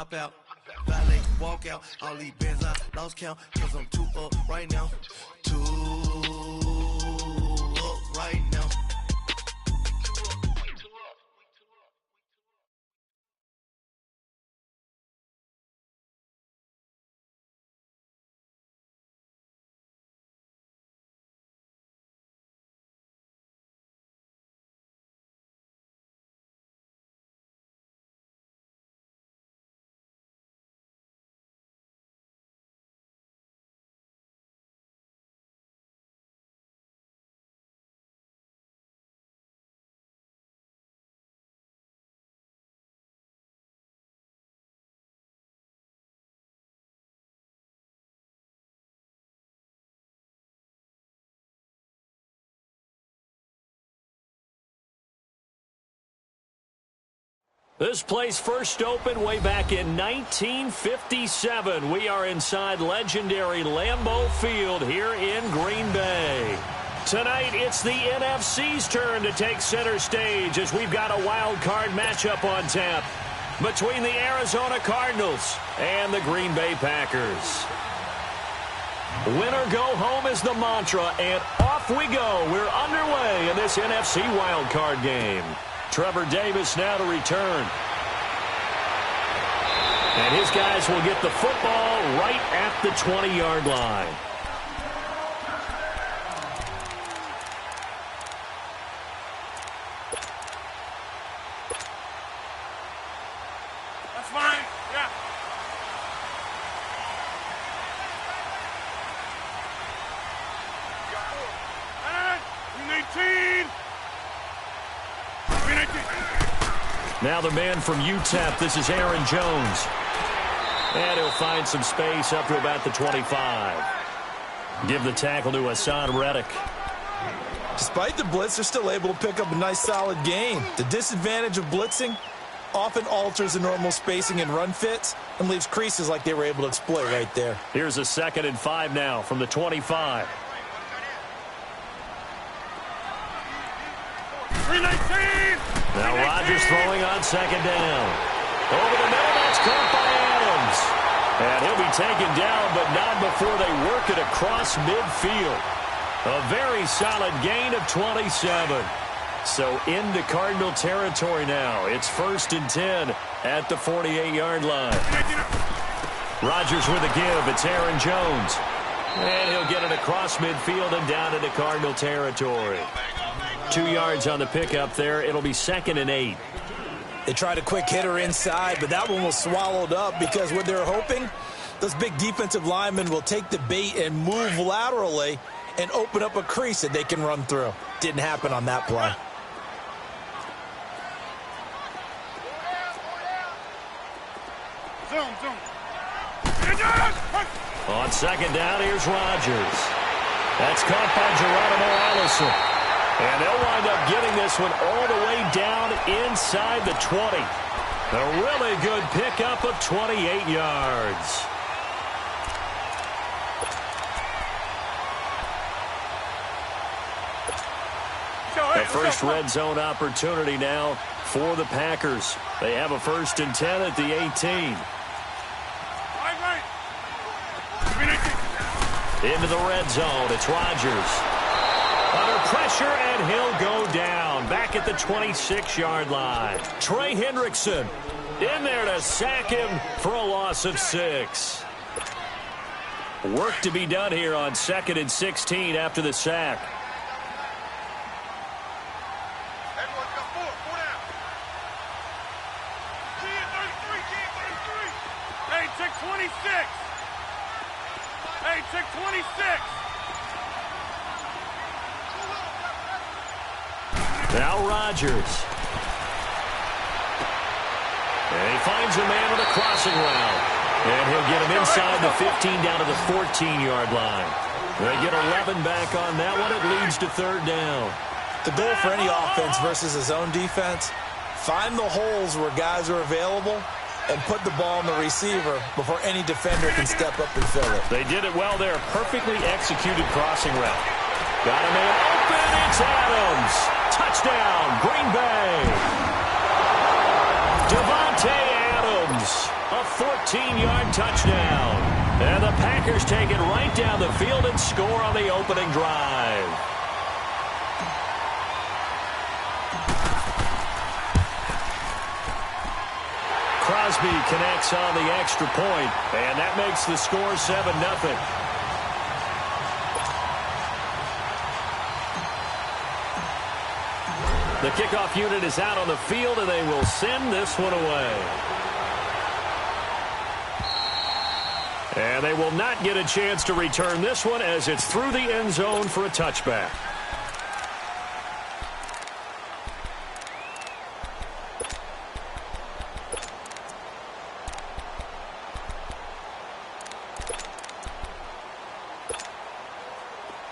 hop out. Valet, walk out. All these bands I lost count. Cause I'm too up right now. Too up right now. This place first opened way back in 1957. We are inside legendary Lambeau Field here in Green Bay. Tonight, it's the NFC's turn to take center stage as we've got a wild card matchup on tap between the Arizona Cardinals and the Green Bay Packers. Win or go home is the mantra, and off we go. We're underway in this NFC wild card game. Trevor Davis now to return. And his guys will get the football right at the 20-yard line. That's fine. Yeah. Now the man from UTEP, this is Aaron Jones. And he'll find some space up to about the 25. Give the tackle to Hassan Reddick. Despite the blitz, they're still able to pick up a nice, solid gain. The disadvantage of blitzing often alters the normal spacing and run fits and leaves creases like they were able to exploit right there. Here's a 2nd and 5 now from the 25. 319! Now Rodgers throwing on 2nd down. Over the middle, that's caught by Adams. And he'll be taken down, but not before they work it across midfield. A very solid gain of 27. So into Cardinal territory now. It's 1st and 10 at the 48-yard line. Rodgers with a give. It's Aaron Jones. And he'll get it across midfield and down into Cardinal territory. 2 yards on the pickup there. It'll be 2nd and 8. They tried a quick hitter inside, but that one was swallowed up because what they're hoping, those big defensive linemen will take the bait and move laterally and open up a crease that they can run through. Didn't happen on that play. Zoom. On 2nd down, here's Rodgers. That's caught by Geronimo Allison. And they'll wind up getting this one all the way down inside the 20. A really good pickup of 28 yards. The first red zone opportunity now for the Packers. They have a 1st and 10 at the 18. Into the red zone, it's Rodgers. Under pressure, and he'll go down. Back at the 26-yard line. Trey Hendrickson in there to sack him for a loss of 6. Work to be done here on 2nd and 16 after the sack. Hey, check 26. Hey, check 26. Now Rodgers. And he finds a man with a crossing route. And he'll get him inside the 15 down to the 14-yard line. They get 11 back on that one. It leads to 3rd down. The goal for any offense versus a zone defense, find the holes where guys are available and put the ball on the receiver before any defender can step up and fill it. They did it well there. Perfectly executed crossing route. Got a man open. It's Adams. Touchdown, Green Bay. Devontae Adams Jones. A 14-yard touchdown. And the Packers take it right down the field and score on the opening drive. Crosby connects on the extra point, and that makes the score 7-0. The kickoff unit is out on the field, and they will send this one away. And they will not get a chance to return this one as it's through the end zone for a touchback.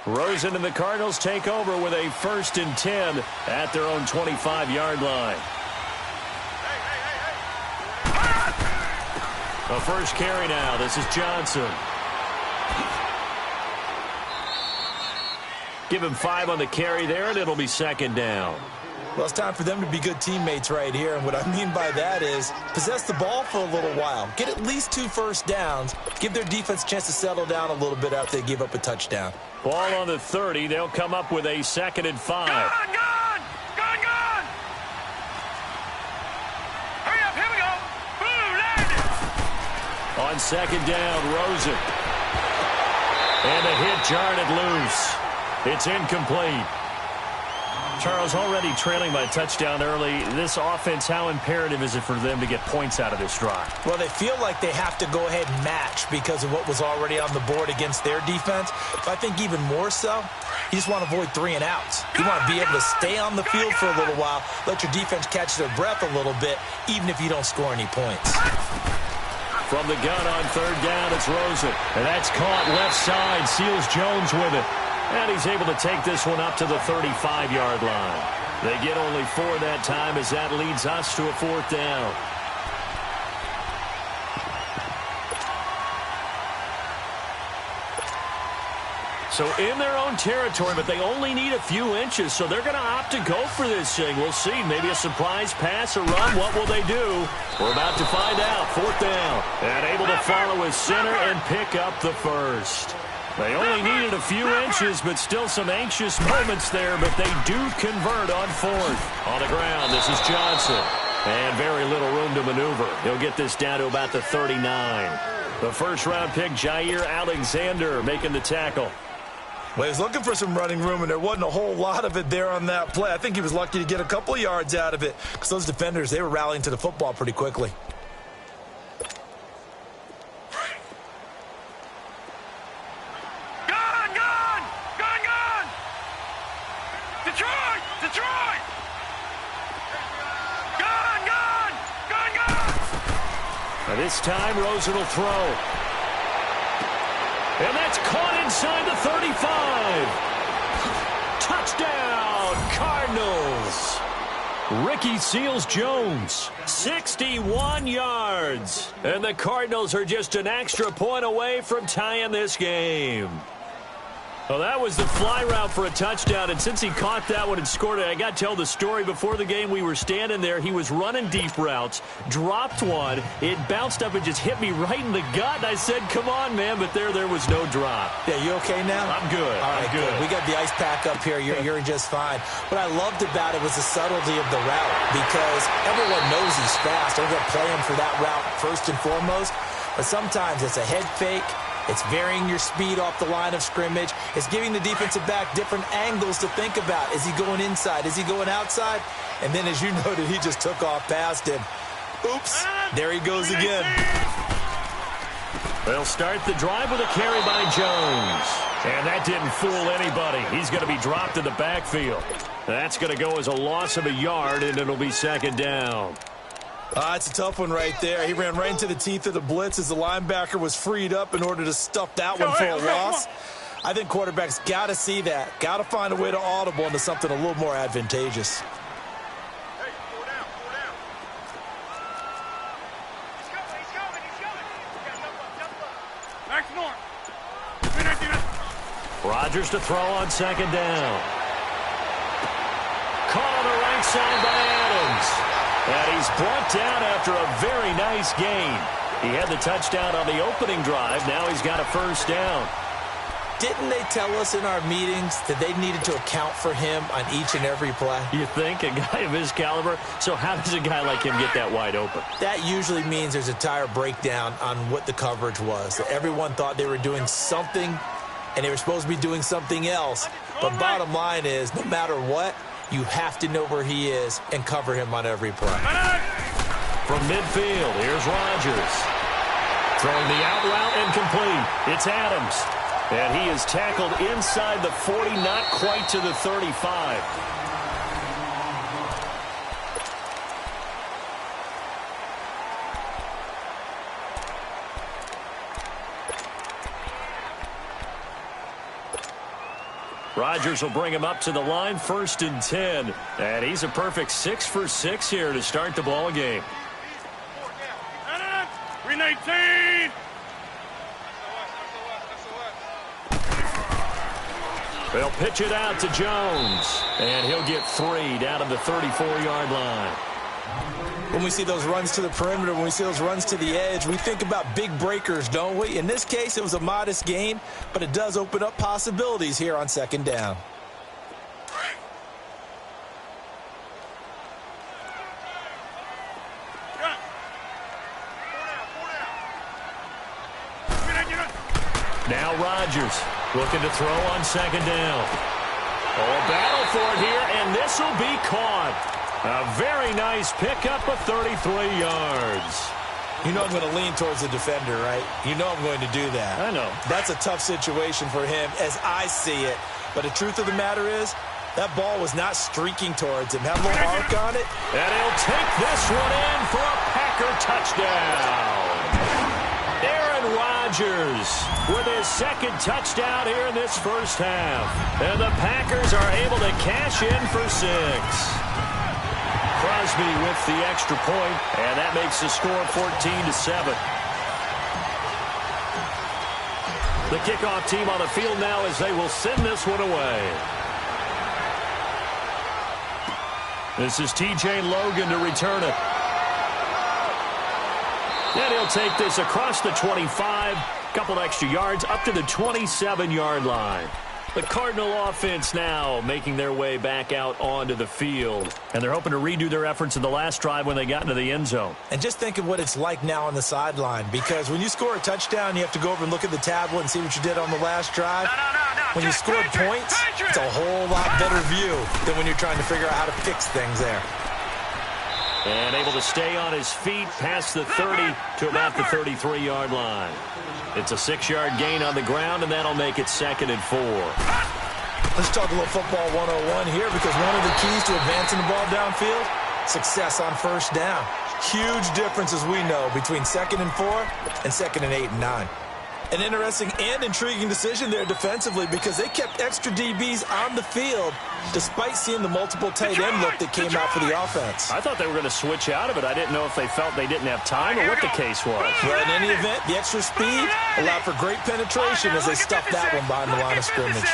Rosen and the Cardinals take over with a 1st and 10 at their own 25-yard line. A first carry now. This is Johnson. Give him 5 on the carry there, and it'll be 2nd down. Well, it's time for them to be good teammates right here. And what I mean by that is possess the ball for a little while. Get at least 2 first downs. Give their defense a chance to settle down a little bit after they give up a touchdown. Ball on the 30. They'll come up with a 2nd and 5. Gone! Hurry up, here we go. Boom, landed. On 2nd down, Rosen. And a hit jarred it loose. It's incomplete. Charles, already trailing by a touchdown early. This offense, how imperative is it for them to get points out of this drive? Well, they feel like they have to go ahead and match because of what was already on the board against their defense. But I think even more so, you just want to avoid 3 and outs. You want to be able to stay on the field for a little while, let your defense catch their breath a little bit, even if you don't score any points. From the gun on 3rd down, it's Rosen. And that's caught left side. Seals Jones with it. And he's able to take this one up to the 35-yard line. They get only 4 that time as that leads us to a 4th down. So in their own territory, but they only need a few inches, so they're going to opt to go for this thing. We'll see. Maybe a surprise pass or run. What will they do? We're about to find out. 4th down. And able to follow his center and pick up the first. They only needed a few inches, but still some anxious moments there, but they do convert on 4th. On the ground, this is Johnson. And very little room to maneuver. He'll get this down to about the 39. The first-round pick, Jair Alexander, making the tackle. Well, he was looking for some running room, and there wasn't a whole lot of it there on that play. I think he was lucky to get a couple of yards out of it because those defenders, they were rallying to the football pretty quickly. Detroit! Gone! Now this time, Rosen will throw. And that's caught inside the 35. Touchdown, Cardinals. Ricky Seals-Jones, 61 yards. And the Cardinals are just an extra point away from tying this game. Well, that was the fly route for a touchdown, and since he caught that one and scored it, I got to tell the story. Before the game, we were standing there. He was running deep routes, dropped one. It bounced up and just hit me right in the gut, and I said, come on, man, but there was no drop. Yeah, you okay now? I'm good. All right, I'm good. We got the ice pack up here. You're just fine. What I loved about it was the subtlety of the route because everyone knows he's fast. They're going to play him for that route first and foremost, but sometimes it's a head fake. It's varying your speed off the line of scrimmage. It's giving the defensive back different angles to think about. Is he going inside? Is he going outside? And then, as you noted, he just took off past him. Oops, there he goes again. They'll start the drive with a carry by Jones. And that didn't fool anybody. He's going to be dropped in the backfield. That's going to go as a loss of a yard, and it'll be 2nd down. It's a tough one right there. He ran right into the teeth of the blitz as the linebacker was freed up in order to stuff that one for a loss. I think quarterbacks got to see that. Got to find a way to audible into something a little more advantageous. Hey, pull down. He's coming. Jump up. Back north. Rodgers to throw on 2nd down. Caught on the right side by Adams. And he's brought down after a very nice gain. He had the touchdown on the opening drive. Now he's got a first down. Didn't they tell us in our meetings that they needed to account for him on each and every play? You think? A guy of his caliber? So how does a guy like him get that wide open? That usually means there's a tire breakdown on what the coverage was. Everyone thought they were doing something, and they were supposed to be doing something else. But bottom line is, no matter what, you have to know where he is and cover him on every play. From midfield, here's Rodgers. Throwing the out route and complete. It's Adams. And he is tackled inside the 40, not quite to the 35. Rodgers will bring him up to the line, 1st and 10. And he's a perfect 6 for 6 here to start the ball game. 319. They'll pitch it out to Jones. And he'll get 3 down to the 34-yard line. When we see those runs to the perimeter, when we see those runs to the edge, we think about big breakers, don't we? In this case, it was a modest gain, but it does open up possibilities here on 2nd down. Now Rodgers looking to throw on 2nd down. Oh, a battle for it here, and this will be caught. A very nice pickup of 33 yards. You know I'm going to lean towards the defender, right? You know I'm going to do that. I know. That's a tough situation for him as I see it. But the truth of the matter is, that ball was not streaking towards him. Had a little arc on it. And he'll take this one in for a Packer touchdown. Aaron Rodgers with his 2nd touchdown here in this first half. And the Packers are able to cash in for 6. Crosby with the extra point, and that makes the score 14-7. The kickoff team on the field now as they will send this one away. This is T.J. Logan to return it. And he'll take this across the 25, couple extra yards up to the 27-yard line. The Cardinal offense now making their way back out onto the field. And they're hoping to redo their efforts in the last drive when they got into the end zone. And just think of what it's like now on the sideline. Because when you score a touchdown, you have to go over and look at the tablet and see what you did on the last drive. When you scored points, it's a whole lot better view than when you're trying to figure out how to fix things there. And able to stay on his feet past the 30 to about the 33-yard line. It's a 6-yard gain on the ground, and that'll make it 2nd and 4. Let's talk a little football 101 here, because one of the keys to advancing the ball downfield, success on 1st down. Huge difference, as we know, between 2nd and 4 and 2nd and 8 and 9. An interesting and intriguing decision there defensively, because they kept extra DBs on the field despite seeing the multiple tight end look that came out for the offense. I thought they were going to switch out of it. I didn't know if they felt they didn't have time or what the case was. Well, in any event, the extra speed allowed for great penetration as they stuffed that one behind the line of scrimmage.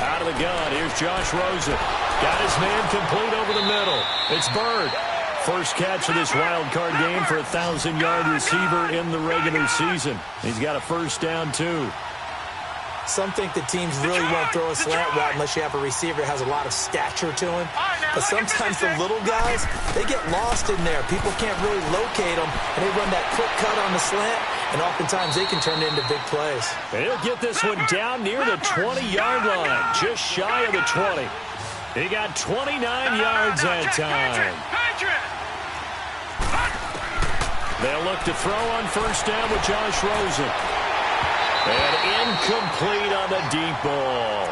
Out of the gun, here's Josh Rosen. Got his man complete over the middle. It's Bird. First catch of this wild card game for a 1,000-yard receiver in the regular season. He's got a first down, too. Some think that teams really won't throw a slant route unless you have a receiver that has a lot of stature to him. But sometimes the little guys, they get lost in there. People can't really locate them, and they run that quick cut on the slant, and oftentimes they can turn it into big plays. And he'll get this one down near the 20-yard line, just shy of the 20. He got 29 yards that time. They'll look to throw on first down with Josh Rosen. And incomplete on the deep ball.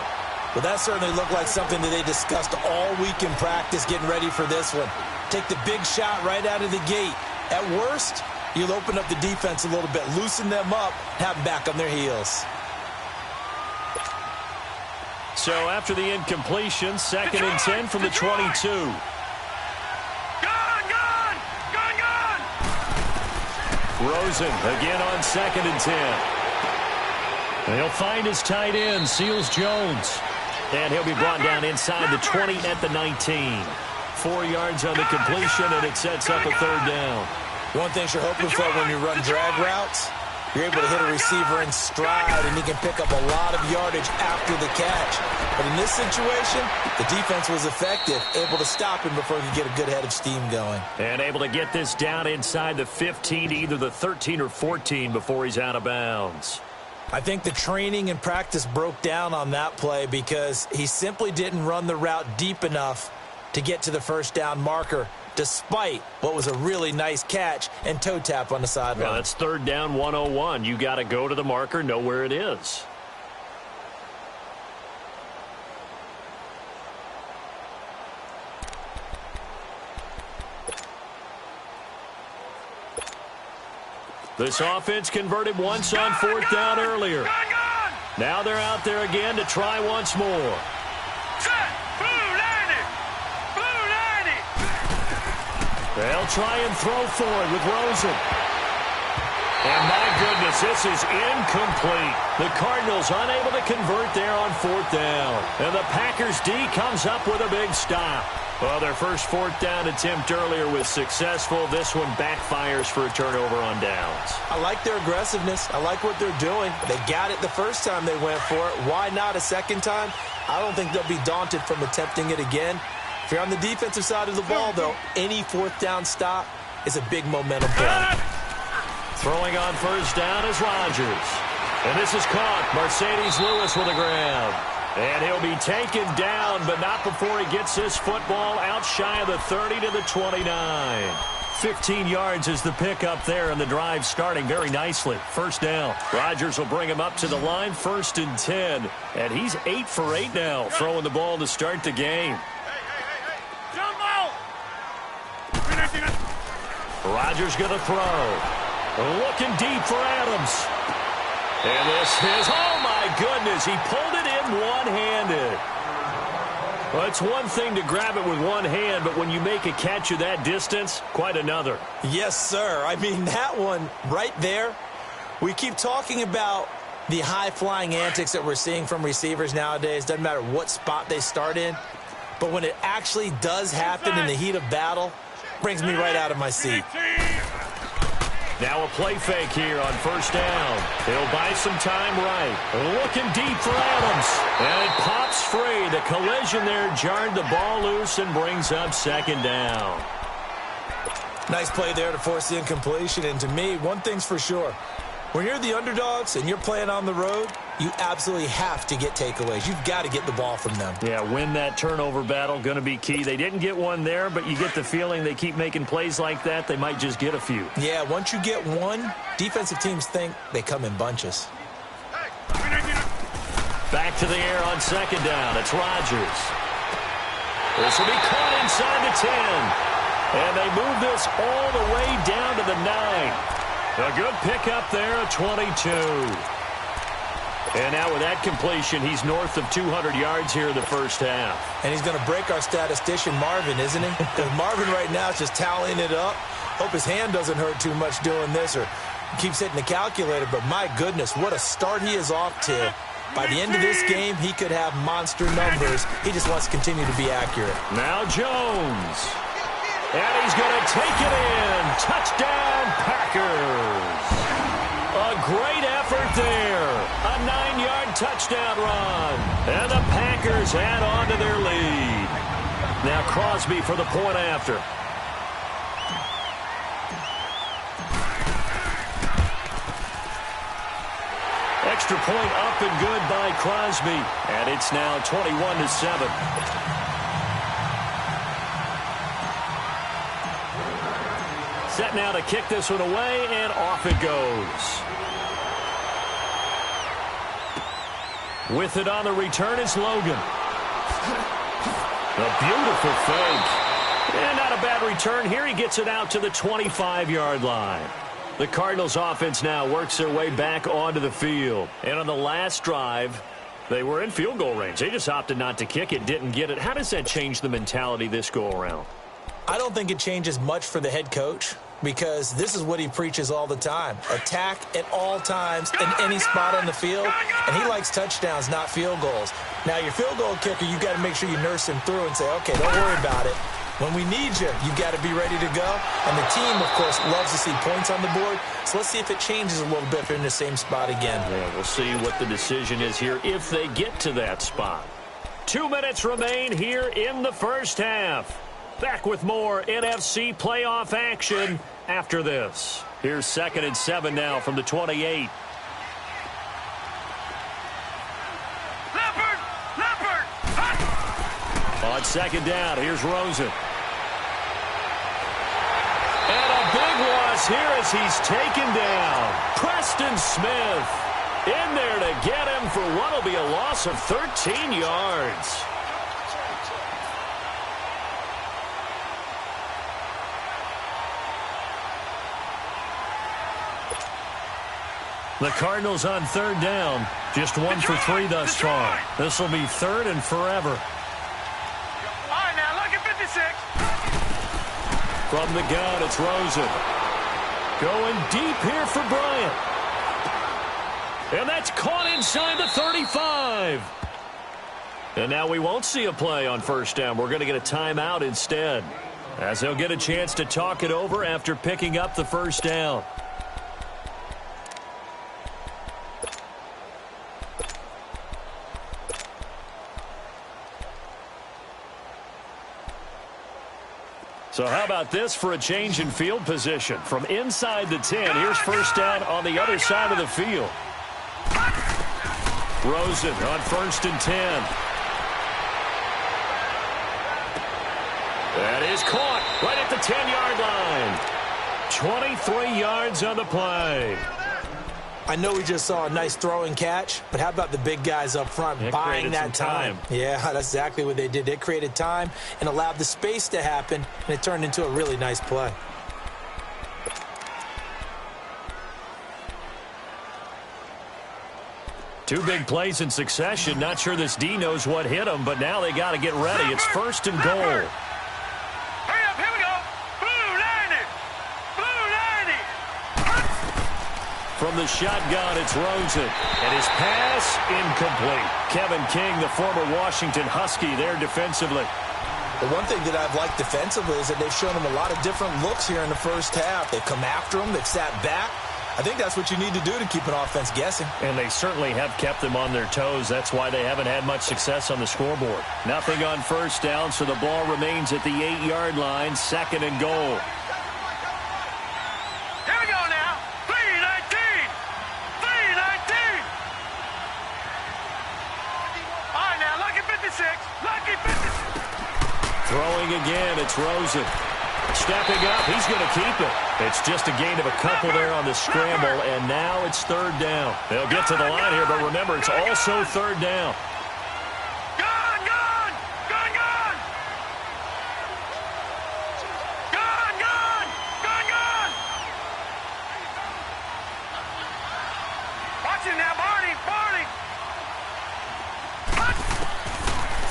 Well, that certainly looked like something that they discussed all week in practice getting ready for this one. Take the big shot right out of the gate. At worst, you'll open up the defense a little bit, loosen them up, have them back on their heels. So after the incompletion, 2nd and 10 from the 22. Rosen again on 2nd and 10. He'll find his tight end, Seals Jones. And he'll be brought down inside the 20 at the 19. 4 yards on the completion, and it sets up a third down. One thing you're hoping for when you run drag routes, you're able to hit a receiver in stride, and he can pick up a lot of yardage after the catch. But in this situation, the defense was effective, able to stop him before he could get a good head of steam going. And able to get this down inside the 15, either the 13 or 14 before he's out of bounds. I think the training and practice broke down on that play because he simply didn't run the route deep enough to get to the first down marker, despite what was a really nice catch and toe tap on the sideline. Well, that's third down 101. You got to go to the marker, know where it is. This offense converted once on fourth down earlier. Now they're out there again to try once more. They'll try and throw for it with Rosen. And my goodness, this is incomplete. The Cardinals unable to convert there on fourth down. And the Packers D comes up with a big stop. Well, their first fourth down attempt earlier was successful. This one backfires for a turnover on downs. I like their aggressiveness. I like what they're doing. They got it the first time they went for it. Why not a second time? I don't think they'll be daunted from attempting it again. If you're on the defensive side of the ball, though, any fourth down stop is a big momentum play. Throwing on first down is Rodgers. And this is caught. Mercedes Lewis with a grab. And he'll be taken down, but not before he gets this football out shy of the 30 to the 29. 15 yards is the pickup there, and the drive starting very nicely. First down. Rodgers will bring him up to the line, 1st and 10. And he's 8 for 8 now, throwing the ball to start the game. Rodgers going to throw. Looking deep for Adams. And this is, oh my goodness, he pulled it in one-handed. Well, it's one thing to grab it with one hand, but when you make a catch of that distance, quite another. Yes, sir. I mean, that one right there, we keep talking about the high-flying antics that we're seeing from receivers nowadays. Doesn't matter what spot they start in. But when it actually does happen in the heat of battle, brings me right out of my seat. Now a play fake here on first down. He'll buy some time right. Looking deep for Adams. And it pops free. The collision there jarred the ball loose and brings up second down. Nice play there to force the incompletion. And to me, one thing's for sure. When you're the underdogs and you're playing on the road, you absolutely have to get takeaways. You've got to get the ball from them. Yeah, win that turnover battle, going to be key. They didn't get one there, but you get the feeling they keep making plays like that, they might just get a few. Yeah, once you get one, defensive teams think they come in bunches. Back to the air on second down. It's Rodgers. This will be caught inside the 10. And they move this all the way down to the 9. A good pickup there at 22. And now with that completion, he's north of 200 yards here in the first half. And he's going to break our statistician, Marvin, isn't he? Because Marvin right now is just tallying it up. Hope his hand doesn't hurt too much doing this or keeps hitting the calculator. But my goodness, what a start he is off to. By the end of this game, he could have monster numbers. He just wants to continue to be accurate. Now Jones. And he's going to take it in. Touchdown, Packers. A great effort there. A 9-yard touchdown run. And the Packers add on to their lead. Now Crosby for the point after. Extra point up and good by Crosby. And it's now 21-7. Set now to kick this one away, and off it goes. With it on the return is Logan. A beautiful fake. And not a bad return here. He gets it out to the 25-yard line. The Cardinals offense now works their way back onto the field. And on the last drive, they were in field goal range. They just opted not to kick it, didn't get it. How does that change the mentality this go around? I don't think it changes much for the head coach. because this is what he preaches all the time. Attack at all times in any spot on the field, and he likes touchdowns, not field goals. Now, your field goal kicker, you got to make sure you nurse him through and say, okay, don't worry about it. When we need you, you got to be ready to go. And the team, of course, loves to see points on the board. So let's see if it changes a little bit if they're in the same spot again. Yeah, we'll see what the decision is here if they get to that spot. 2 minutes remain here in the first half. Back with more NFC playoff action after this. Here's 2nd and 7 now from the 28. Leopard! On 2nd down, here's Rosen. And a big loss here as he's taken down. Preston Smith in there to get him for what will be a loss of 13 yards. The Cardinals on 3rd down. Just 1 for 3 thus far. This will be 3rd and forever. All right, now, look at 56. From the gun, it's Rosen. Going deep here for Bryant. And that's caught inside the 35. And now we won't see a play on 1st down. We're going to get a timeout instead, as they'll get a chance to talk it over after picking up the 1st down. So how about this for a change in field position? From inside the 10, here's 1st down on the other side of the field. Rosen on 1st and 10. That is caught right at the 10-yard line. 23 yards on the play. I know we just saw a nice throw and catch, but how about the big guys up front buying that time? Yeah, that's exactly what they did. They created time and allowed the space to happen, and it turned into a really nice play. Two big plays in succession. Not sure this D knows what hit him, but now they got to get ready. It's 1st and goal. Hurry up, here we go. Blue 90. From the shotgun, it's Rosen. And his pass incomplete. Kevin King, the former Washington Husky, there defensively. The one thing that I've liked defensively is that they've shown him a lot of different looks here in the first half. They've come after him. They've sat back. I think that's what you need to do to keep an offense guessing. And they certainly have kept them on their toes. That's why they haven't had much success on the scoreboard. Nothing on 1st down, so the ball remains at the 8-yard line. 2nd and goal. Here we go now. 3-19. All right, now, lucky 56. Lucky 56. Throwing again, it's Rosen. Stepping up, he's going to keep it. It's just a gain of a couple there on the scramble, and now it's 3rd down. They'll get to the line here, but remember, it's also 3rd down. Gone! Watch it now, Barney!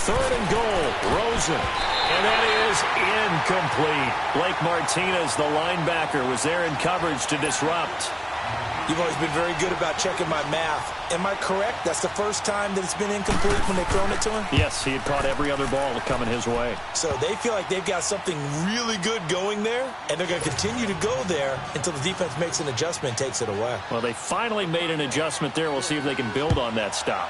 3rd and goal, Rosen. And that is incomplete. Blake Martinez, the linebacker, was there in coverage to disrupt. You've always been very good about checking my math. Am I correct? That's the first time that it's been incomplete when they've thrown it to him? Yes, he had caught every other ball coming his way. So they feel like they've got something really good going there, and they're going to continue to go there until the defense makes an adjustment and takes it away. Well, they finally made an adjustment there. We'll see if they can build on that stop.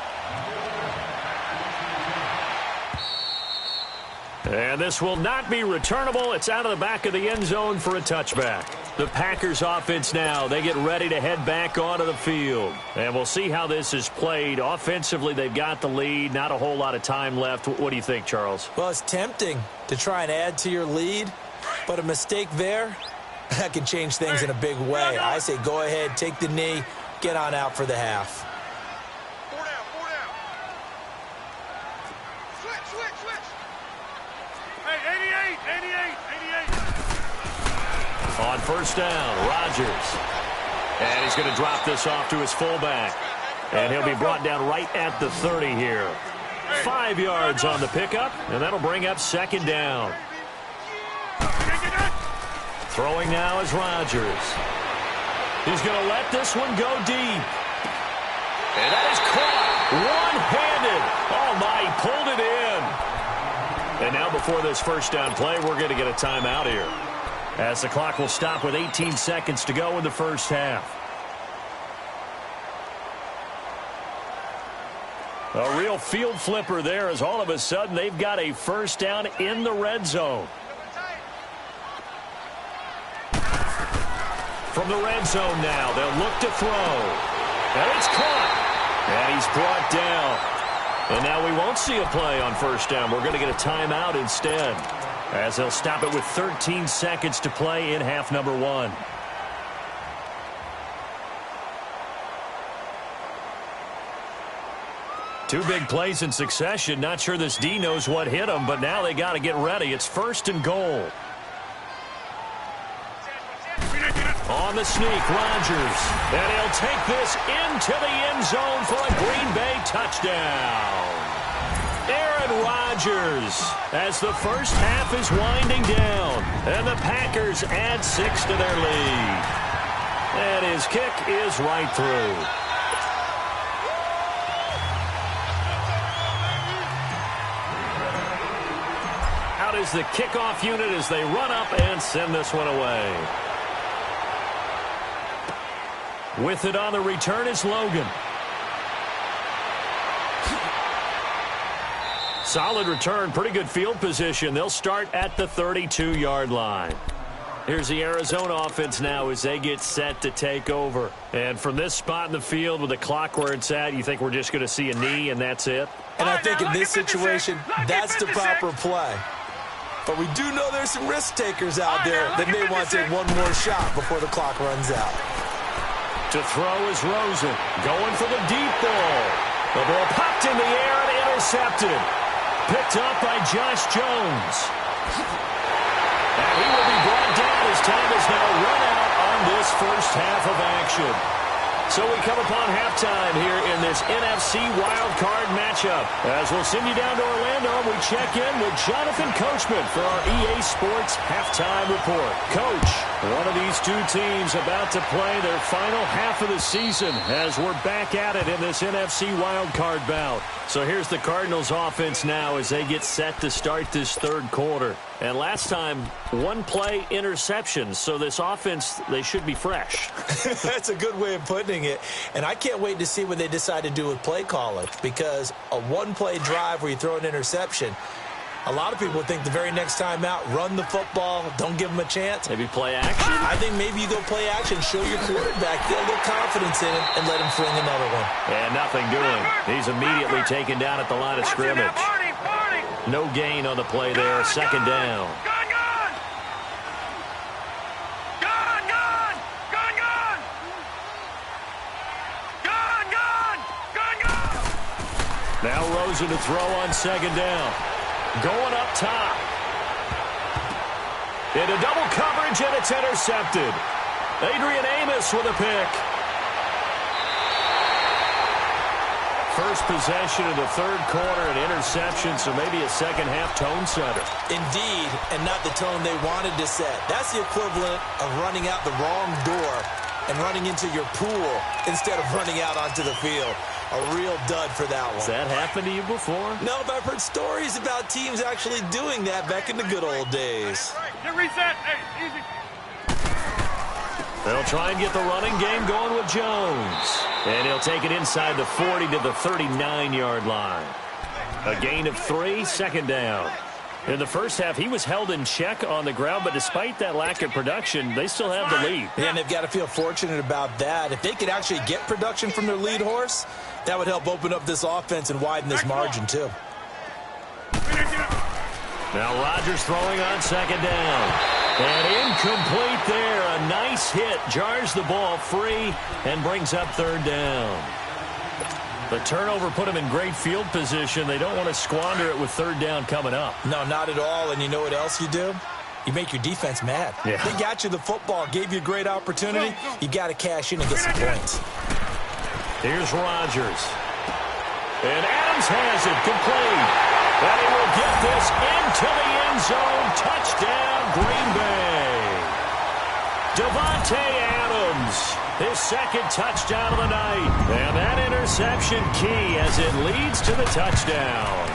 And this will not be returnable. It's out of the back of the end zone for a touchback. The Packers offense now, they get ready to head back onto the field. And we'll see how this is played. Offensively, they've got the lead. Not a whole lot of time left. What do you think, Charles? Well, it's tempting to try and add to your lead, but a mistake there, that can change things in a big way. I say go ahead, take the knee, get on out for the half. 4 down. Switch. Hey, 88. On 1st down, Rodgers. And he's going to drop this off to his fullback. And he'll be brought down right at the 30 here. 5 yards on the pickup, and that'll bring up 2nd down. Throwing now is Rodgers. He's going to let this one go deep. And that is caught one-handed. Oh, my, he pulled it in. And now before this first down play, we're going to get a timeout here, as the clock will stop with 18 seconds to go in the first half. A real field flipper there, as all of a sudden they've got a first down in the red zone. From the red zone now, they'll look to throw. And it's caught. And he's brought down. And now we won't see a play on first down. We're going to get a timeout instead, as they'll stop it with 13 seconds to play in half number 1. Two big plays in succession. Not sure this D knows what hit him, but now they got to get ready. It's first and goal. On the sneak, Rodgers. And he'll take this into the end zone for a Green Bay touchdown. Aaron Rodgers, as the first half is winding down, and the Packers add 6 to their lead. And his kick is right through. Out is the kickoff unit as they run up and send this one away. With it on the return is Logan. Solid return, pretty good field position. They'll start at the 32-yard line. Here's the Arizona offense now as they get set to take over. And from this spot in the field with the clock where it's at, you think we're just going to see a knee and that's it? And I think in this situation, that's the proper play. But we do know there's some risk takers out there that may want to take one more shot before the clock runs out. To throw is Rosen, going for the deep ball. The ball popped in the air and intercepted. Picked up by Josh Jones. And he will be brought down as time is now run out on this first half of action. So we come upon halftime here in this NFC wildcard matchup. As we'll send you down to Orlando, we check in with Jonathan Coachman for our EA Sports Halftime Report. Coach, one of these two teams about to play their final half of the season as we're back at it in this NFC wildcard bout. So here's the Cardinals offense now as they get set to start this third quarter. And last time, one play interception. So this offense, they should be fresh. That's a good way of putting it. And I can't wait to see what they decide to do with play calling, because a one-play drive where you throw an interception, a lot of people think the very next time out, run the football, don't give them a chance. Maybe play action? I think maybe you go play action, show your quarterback, get a little confidence in him, and let him fling another one. And nothing doing. He's immediately taken down at the line of scrimmage. No gain on the play there. Second down. Now Rosen to throw on second down. Going up top. Into double coverage, and it's intercepted. Adrian Amos with a pick. First possession of the third quarter, an interception, so maybe a second-half tone setter. Indeed, and not the tone they wanted to set. That's the equivalent of running out the wrong door and running into your pool instead of running out onto the field. A real dud for that one. Has that happened to you before? No, but I've heard stories about teams actually doing that back in the good old days. Get reset. Hey, easy. They'll try and get the running game going with Jones. And he'll take it inside the 40 to the 39-yard line. A gain of 3, second down. In the first half, he was held in check on the ground, but despite that lack of production, they still have the lead. Yeah, and they've got to feel fortunate about that. If they could actually get production from their lead horse, that would help open up this offense and widen this margin, too. Now Rodgers throwing on second down. And incomplete there. A nice hit. Jars the ball free and brings up third down. The turnover put them in great field position. They don't want to squander it with third down coming up. No, not at all. And you know what else you do? You make your defense mad. Yeah. They got you the football, gave you a great opportunity. You got to cash in and get some points. Here's Rodgers. And Adams has it complete. And he will get this into the end zone. Touchdown, Green Bay. Davante Adams, his second touchdown of the night. And that interception key as it leads to the touchdown.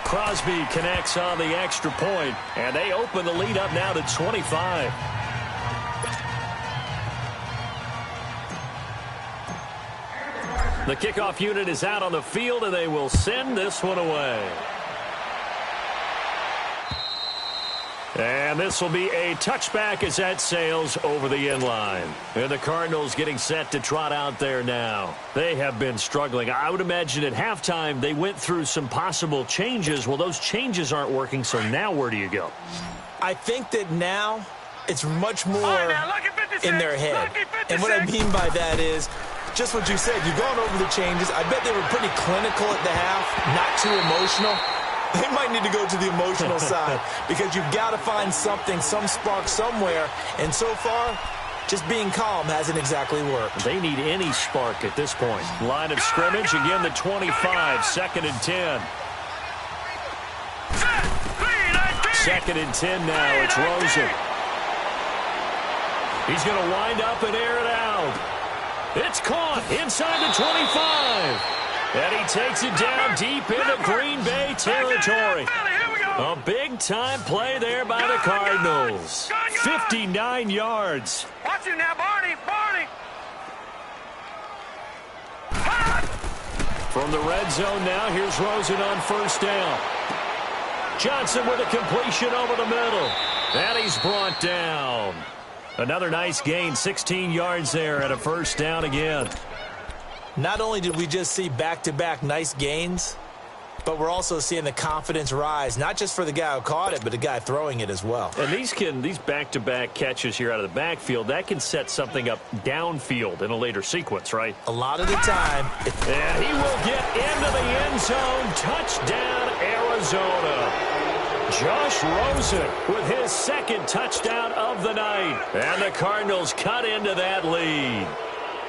Crosby connects on the extra point, and they open the lead up now to 25. The kickoff unit is out on the field, and they will send this one away. And this will be a touchback as that sails over the end line. And the Cardinals getting set to trot out there now. They have been struggling. I would imagine at halftime they went through some possible changes. Well, those changes aren't working, so now where do you go? I think that now it's much more in their head. And what I mean by that is just what you said. You've gone over the changes. I bet they were pretty clinical at the half, not too emotional. They might need to go to the emotional side because you've got to find something, some spark somewhere. And so far, just being calm hasn't exactly worked. They need any spark at this point. Line of scrimmage, again the 25, second and 10. Second and 10 now, it's Rosen. He's going to wind up and air it out. It's caught inside the 25. And he takes it down deep into Green Bay territory. A big-time play there by the Cardinals. 59 yards. Watch him now, Barney. From the red zone now, here's Rosen on first down. Johnson with a completion over the middle. And he's brought down. Another nice gain, 16 yards there and a first down again. Not only did we just see back-to-back nice gains, but we're also seeing the confidence rise, not just for the guy who caught it, but the guy throwing it as well. And these back-to-back catches here out of the backfield, that can set something up downfield in a later sequence, right? A lot of the time. And he will get into the end zone. Touchdown, Arizona. Josh Rosen with his second touchdown of the night. And the Cardinals cut into that lead.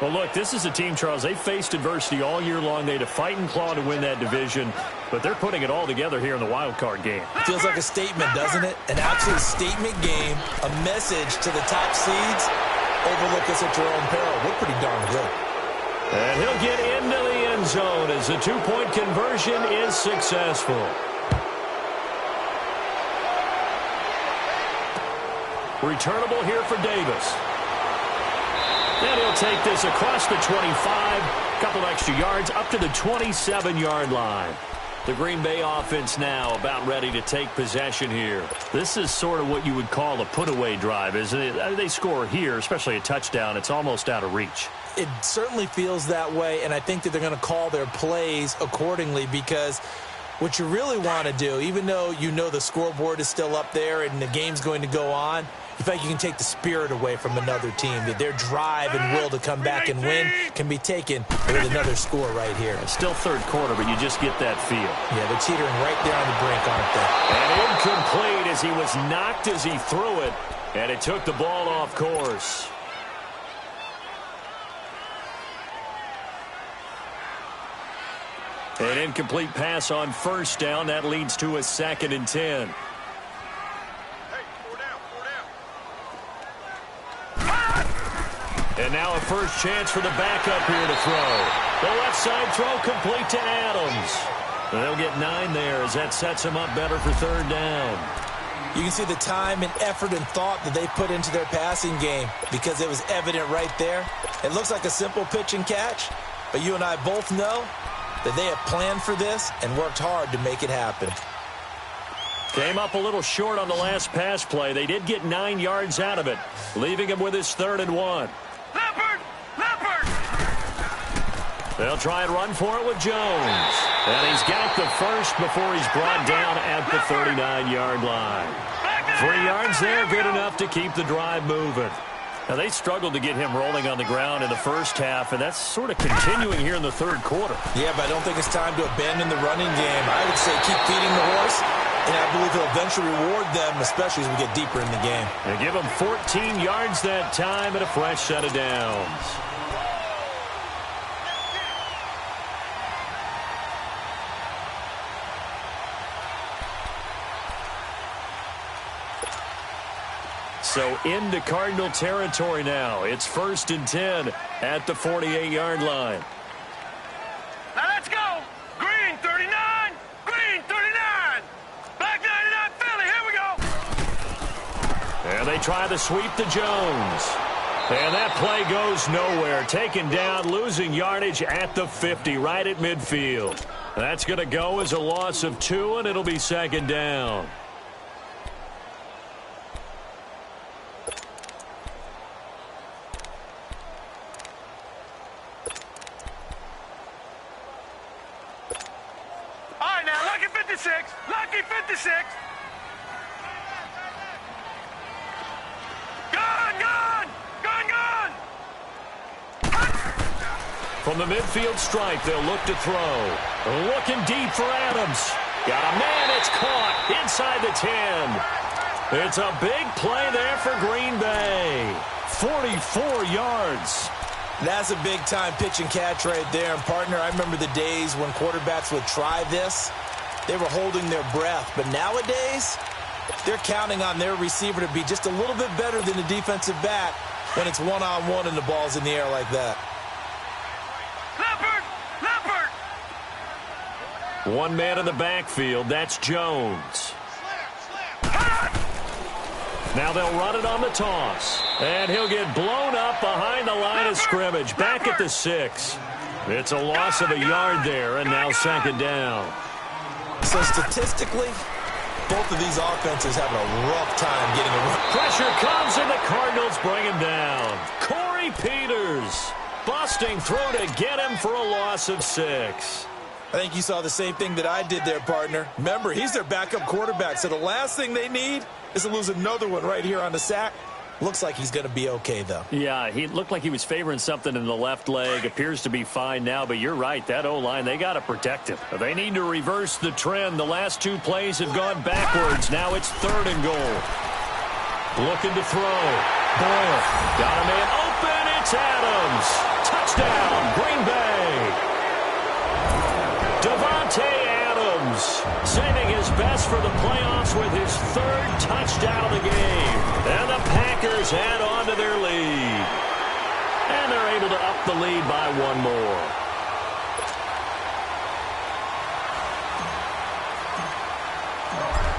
Well, look, this is a team, Charles, they faced adversity all year long. They had to fight and claw to win that division, but they're putting it all together here in the wild card game. Feels like a statement, doesn't it? An absolute statement game, a message to the top seeds. Overlook us at your own peril. We're pretty darn good. And he'll get into the end zone as the two-point conversion is successful. Returnable here for Davis. And he'll take this across the 25, a couple extra yards, up to the 27-yard line. The Green Bay offense now about ready to take possession here. This is sort of what you would call a put-away drive, isn't it? They score here, especially a touchdown. It's almost out of reach. It certainly feels that way, and I think that they're going to call their plays accordingly because what you really want to do, even though you know the scoreboard is still up there and the game's going to go on, you think you can take the spirit away from another team, that their drive and will to come back and win can be taken with another score right here. It's still third quarter, but you just get that feel. Yeah, they're teetering right there on the brink, aren't they? And incomplete as he was knocked as he threw it, and it took the ball off course. An incomplete pass on first down. That leads to a second and 10. And now a first chance for the backup here to throw. The left side throw complete to Adams. And they'll get 9 there as that sets him up better for third down. You can see the time and effort and thought that they put into their passing game because it was evident right there. It looks like a simple pitch and catch, but you and I both know that they have planned for this and worked hard to make it happen. Came up a little short on the last pass play. They did get 9 yards out of it, leaving him with his 3rd and 1. Leopard! They'll try and run for it with Jones. And he's got the first before he's brought down at the 39-yard line. 3 yards there, good enough to keep the drive moving. Now, they struggled to get him rolling on the ground in the first half, and that's sort of continuing here in the third quarter. Yeah, but I don't think it's time to abandon the running game. I would say keep feeding the horse, and I believe he'll eventually reward them, especially as we get deeper in the game. They give him 14 yards that time and a fresh set of downs. So into Cardinal territory now. It's 1st and 10 at the 48-yard line. Now let's go. Green 39. Green 39. Black 99 Philly. Here we go. And they try to sweep to Jones. And that play goes nowhere. Taken down, losing yardage at the 50, right at midfield. That's going to go as a loss of 2, and it'll be 2nd down. All right, now, lucky 56. Lucky 56. From the midfield stripe, they'll look to throw. Looking deep for Adams. Got a man, it's caught inside the 10. It's a big play there for Green Bay. 44 yards. That's a big-time pitch and catch right there. And, partner, I remember the days when quarterbacks would try this. They were holding their breath. But nowadays, they're counting on their receiver to be just a little bit better than the defensive back when it's one-on-one and the ball's in the air like that. One man in the backfield, that's Jones. Now they'll run it on the toss. And he'll get blown up behind the line of scrimmage, back at the 6. It's a loss of a yard there, and now 2nd down. So statistically, both of these offenses having a rough time getting a run. Pressure comes, and the Cardinals bring him down. Corey Peters busting through to get him for a loss of 6. I think you saw the same thing that I did there, partner. Remember, he's their backup quarterback, so the last thing they need is to lose another one right here on the sack. Looks like he's going to be okay, though. Yeah, he looked like he was favoring something in the left leg. Appears to be fine now, but you're right. That O-line, they got to protect him. They need to reverse the trend. The last 2 plays have gone backwards. Now it's 3rd and goal. Looking to throw. Boyle got a man open. It's Adams. Touchdown, Green Bay. Davante Adams saving his best for the playoffs with his 3rd touchdown of the game. And the Packers add on to their lead. And they're able to up the lead by 1 more.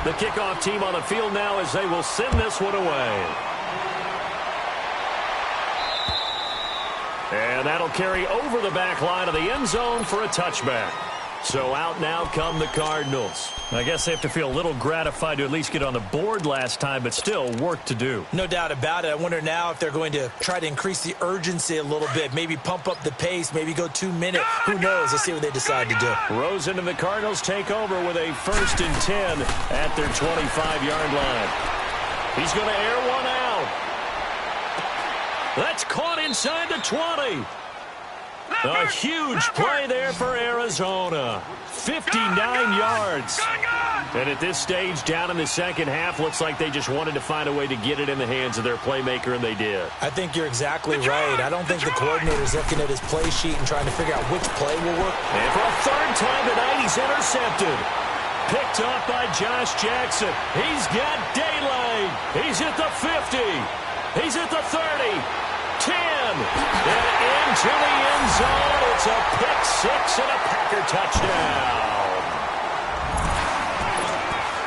The kickoff team on the field now as they will send this one away. And that'll carry over the back line of the end zone for a touchback. So out now come the Cardinals. I guess they have to feel a little gratified to at least get on the board last time, but still work to do. No doubt about it. I wonder now if they're going to try to increase the urgency a little bit, maybe pump up the pace, maybe go 2 minutes. Who knows? Let's see what they decide to do. Rosen and the Cardinals take over with a 1st and 10 at their 25-yard line. He's going to air one out. That's caught inside the 20. A huge play there for Arizona. 59 yards. And at this stage, down in the second half, looks like they just wanted to find a way to get it in the hands of their playmaker, and they did. I think you're exactly right. I don't think the coordinator's looking at his play sheet and trying to figure out which play will work. And for a 3rd time tonight, he's intercepted. Picked off by Josh Jackson. He's got daylight. He's at the 50. He's at the 30. 10, and into the end zone. It's a pick 6 and a Packer touchdown.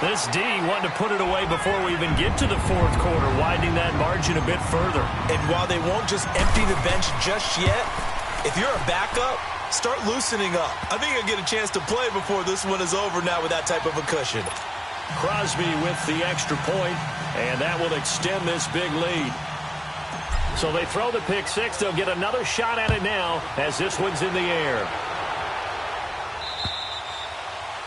This D wanted to put it away before we even get to the 4th quarter, widening that margin a bit further. And while they won't just empty the bench just yet, if you're a backup, start loosening up. I think you'll get a chance to play before this one is over now with that type of a cushion. Crosby with the extra point, and that will extend this big lead. So they throw the pick 6. They'll get another shot at it now as this one's in the air.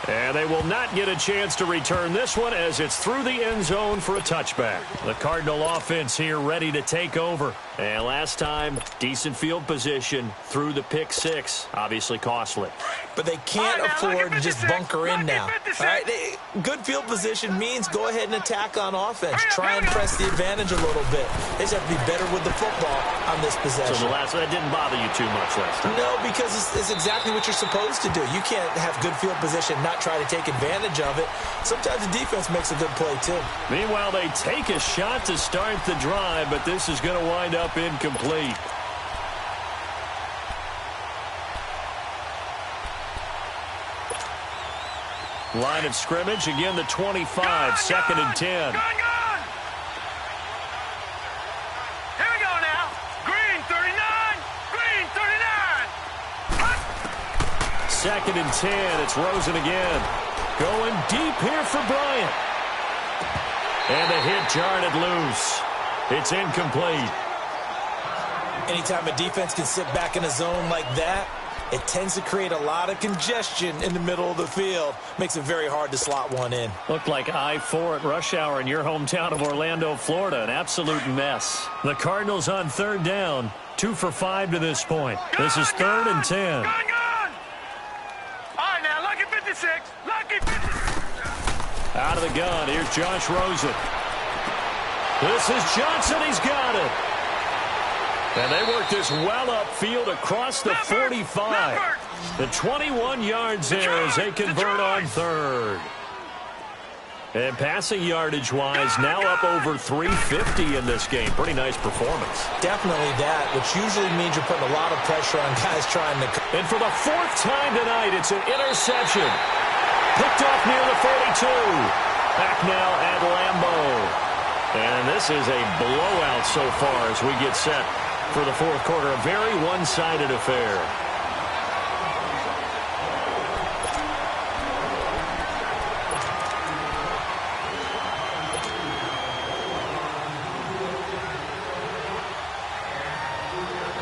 And they will not get a chance to return this one as it's through the end zone for a touchback. The Cardinal offense here ready to take over. And last time, decent field position through the pick six. Obviously costly. But they can't afford to just bunker in now. All right? Good field position means go ahead and attack on offense. Try and press the advantage a little bit. They just have to be better with the football on this possession. So that didn't bother you too much last time? No, because it's exactly what you're supposed to do. You can't have good field position, not try to take advantage of it. Sometimes the defense makes a good play, too. Meanwhile, they take a shot to start the drive, but this is going to wind up incomplete. Line of scrimmage, again the 25, second and 10. Gone. Here we go now. Green 39. Green 39. Second and 10, it's Rosen again. Going deep here for Bryant. And the hit jarred it loose. It's incomplete. Anytime a defense can sit back in a zone like that, it tends to create a lot of congestion in the middle of the field. Makes it very hard to slot one in. Looked like I-4 at rush hour in your hometown of Orlando, Florida. An absolute mess. The Cardinals on third down. 2 for 5 to this point. This is third and 10. Gone. All right, now, lucky 56. Lucky 56. Out of the gun, here's Josh Rosen. This is Johnson, he's got it. And they work this well upfield across the 45. The 21 yards there as they convert on third. And passing yardage-wise, now up over 350 in this game. Pretty nice performance. Definitely that, which usually means you're putting a lot of pressure on guys trying to... And for the fourth time tonight, it's an interception. Picked off near the 42. Back now at Lambeau. And this is a blowout so far as we get set for the fourth quarter. A very one-sided affair.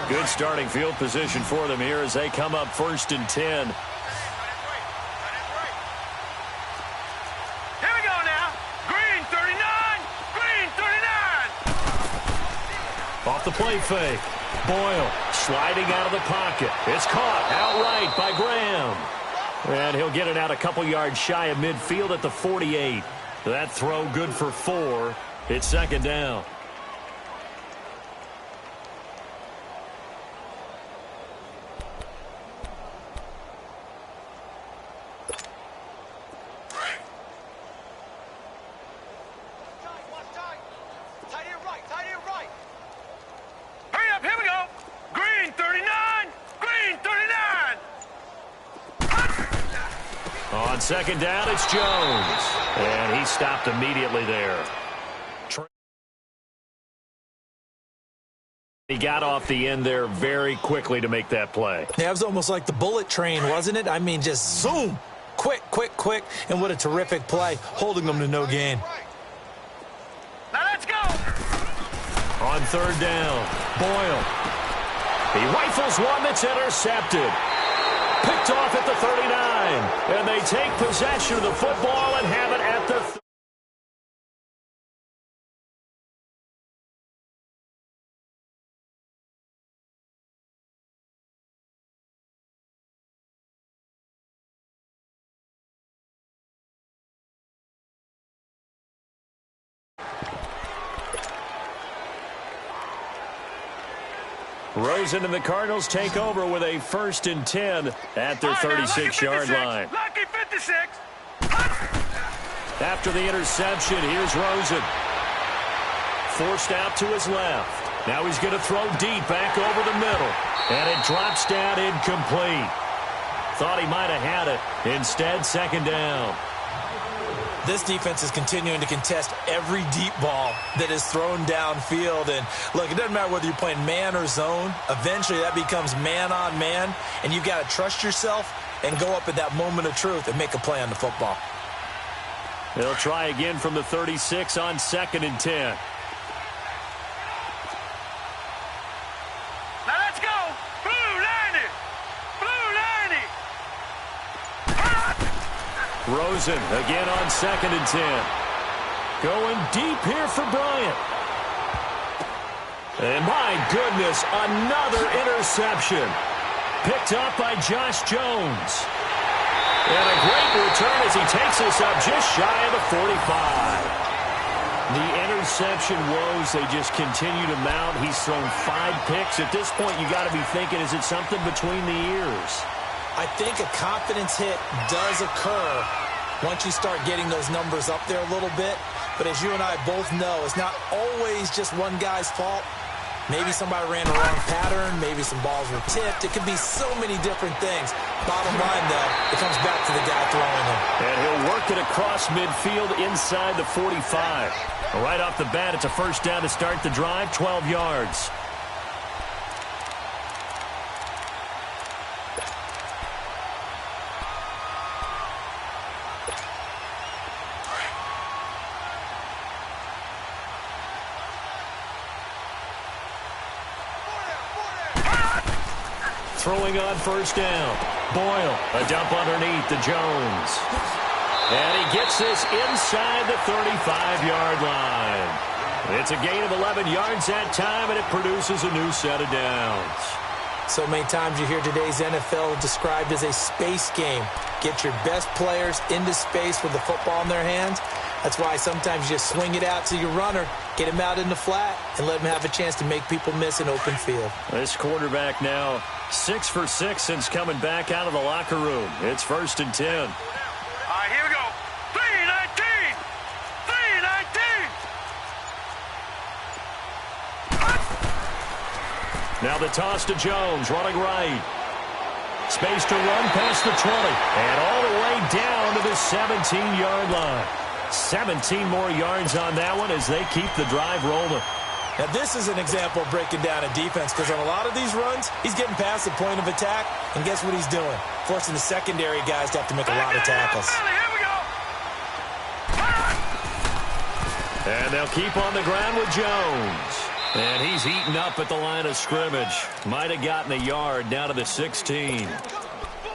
Good starting field position for them here as they come up first and 10. Here we go now. Green 39. Green 39. Off the play fake. Boyle sliding out of the pocket. It's caught outright by Graham. And he'll get it out a couple yards shy of midfield at the 48. That throw good for 4. It's second down. Second down, it's Jones. And he stopped immediately there. He got off the end there very quickly to make that play. Yeah, it was almost like the bullet train, wasn't it? I mean, just zoom. Quick. And what a terrific play, holding them to no gain. Now let's go. On third down, Boyle. He rifles one that's intercepted. Picked off at the 39, and they take possession of the football and have it at the Rosen and the Cardinals take over with a first and 10 at their 36-yard line. Lucky 56. After the interception, here's Rosen. Forced out to his left. Now he's going to throw deep back over the middle. And it drops down incomplete. Thought he might have had it. Instead, second down. This defense is continuing to contest every deep ball that is thrown downfield. And, look, it doesn't matter whether you're playing man or zone. Eventually, that becomes man-on-man, and you've got to trust yourself and go up at that moment of truth and make a play on the football. They'll try again from the 36 on second and 10. Now let's go. Blue 90. Blue 90. Rosen again on second and 10. Going deep here for Bryant. And my goodness, another interception. Picked up by Josh Jones. And a great return as he takes us up just shy of the 45. The interception woes, they just continue to mount. He's thrown 5 picks. At this point, you got to be thinking, is it something between the ears? I think a confidence hit does occur once you start getting those numbers up there a little bit. But as you and I both know, it's not always just one guy's fault. Maybe somebody ran the wrong pattern. Maybe some balls were tipped. It could be so many different things. Bottom line, though, it comes back to the guy throwing them. And he'll work it across midfield inside the 45. Right off the bat, it's a first down to start the drive, 12 yards. Throwing on first down. Boyle, a dump underneath to Jones. And he gets this inside the 35-yard line. It's a gain of 11 yards that time, and it produces a new set of downs. So many times you hear today's NFL described as a space game. Get your best players into space with the football in their hands. That's why sometimes you just swing it out to your runner, get him out in the flat, and let him have a chance to make people miss an open field. This quarterback now 6 for 6 since coming back out of the locker room. It's 1st and 10. All right, here we go. 3-19. 3-19. Now the toss to Jones, running right. Space to run past the 20. And all the way down to the 17-yard line. 17 more yards on that one as they keep the drive rolling. Now, this is an example of breaking down a defense, because on a lot of these runs, he's getting past the point of attack, and guess what he's doing? Forcing the secondary guys to have to make a lot of tackles. Here we go. And they'll keep on the ground with Jones. And he's eaten up at the line of scrimmage. Might have gotten a yard down to the 16.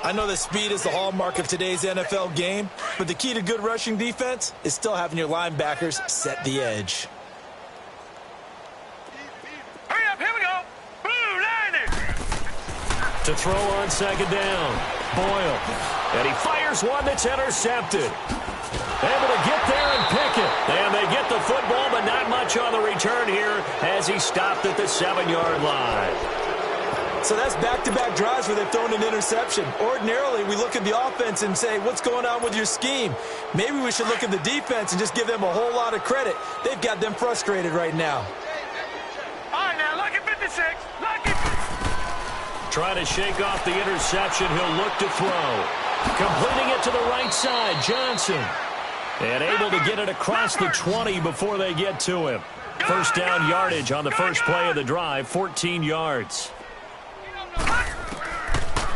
I know that speed is the hallmark of today's NFL game, but the key to good rushing defense is still having your linebackers set the edge. Hurry up, here we go. Blue 90. To throw on second down, Boyle. And he fires one that's intercepted. Able to get there and pick it. And they get the football, but not much on the return here as he stopped at the 7-yard line. So that's back-to-back drives where they've thrown an interception. Ordinarily, we look at the offense and say, what's going on with your scheme? Maybe we should look at the defense and just give them a whole lot of credit. They've got them frustrated right now. All right, now, lucky 56. Lucky. Trying to shake off the interception. He'll look to throw. Completing it to the right side, Johnson. And able to get it across the 20 before they get to him. First down yardage on the first play of the drive, 14 yards.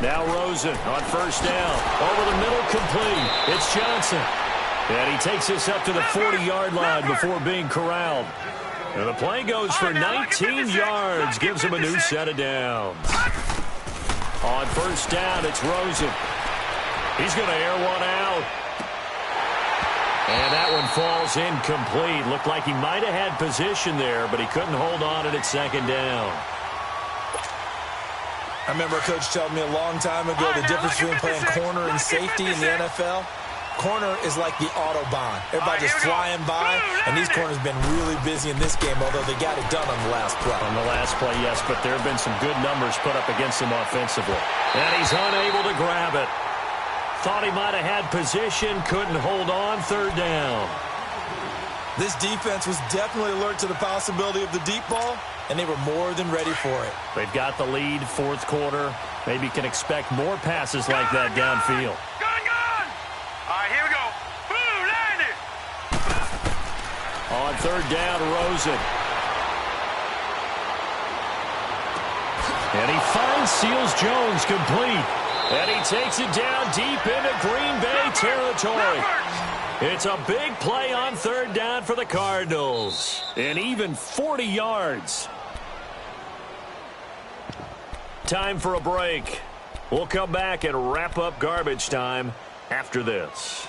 Now Rosen on first down. Over the middle, complete. It's Johnson. And he takes this up to the 40-yard line before being corralled. And the play goes for 19 yards. Gives him a new set of downs. On first down, it's Rosen. He's going to air one out. And that one falls incomplete. Looked like he might have had position there, but he couldn't hold on at second down. I remember a coach telling me a long time ago the difference between playing corner and safety in the NFL. Corner is like the Autobahn. Everybody just flying by, and these corners have been really busy in this game, although they got it done on the last play. On the last play, yes, but there have been some good numbers put up against him offensively. And he's unable to grab it. Thought he might have had position, couldn't hold on, third down. This defense was definitely alert to the possibility of the deep ball, and they were more than ready for it. They've got the lead, fourth quarter. Maybe can expect more passes like that downfield. Gun! All right, here we go. Blue 90. On third down, Rosen. And he finds Seals Jones complete. And he takes it down deep into Green Bay territory. It's a big play on third down for the Cardinals. And even 40 yards. Time for a break. We'll come back and wrap up garbage time after this.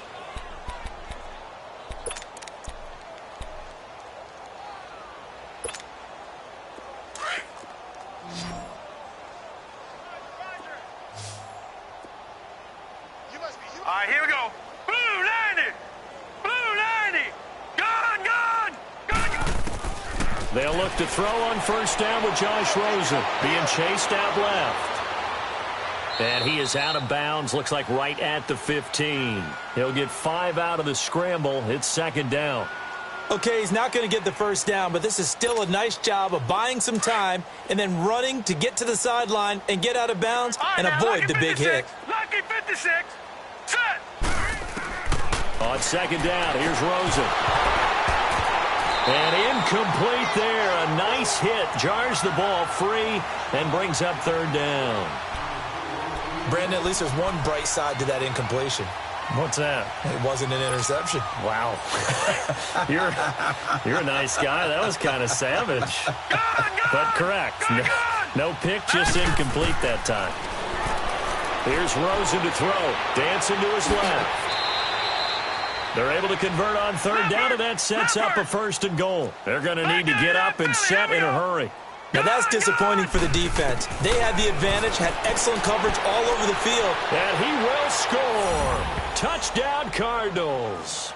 right, here we go. Blue 90. Blue 90. Gone, gone. Gone, gone. They'll look to throw on first down with Josh Rosen being chased out left. And he is out of bounds, looks like right at the 15. He'll get 5 out of the scramble. It's second down. Okay, he's not going to get the first down, but this is still a nice job of buying some time and then running to get to the sideline and get out of bounds and avoid the big hit. Lucky 56. Set. On second down, here's Rosen. And incomplete there. A nice hit. Jars the ball free and brings up third down. Brandon, at least there's one bright side to that incompletion. What's that? It wasn't an interception. Wow. You're a nice guy. That was kind of savage. But correct. No pick, just incomplete that time. Here's Rosen to throw. Dancing to his left. They're able to convert on third down, and that sets up a first and goal. They're going to need to get up and set in a hurry. Now, that's disappointing for the defense. They had the advantage, had excellent coverage all over the field. And he will score. Touchdown, Cardinals.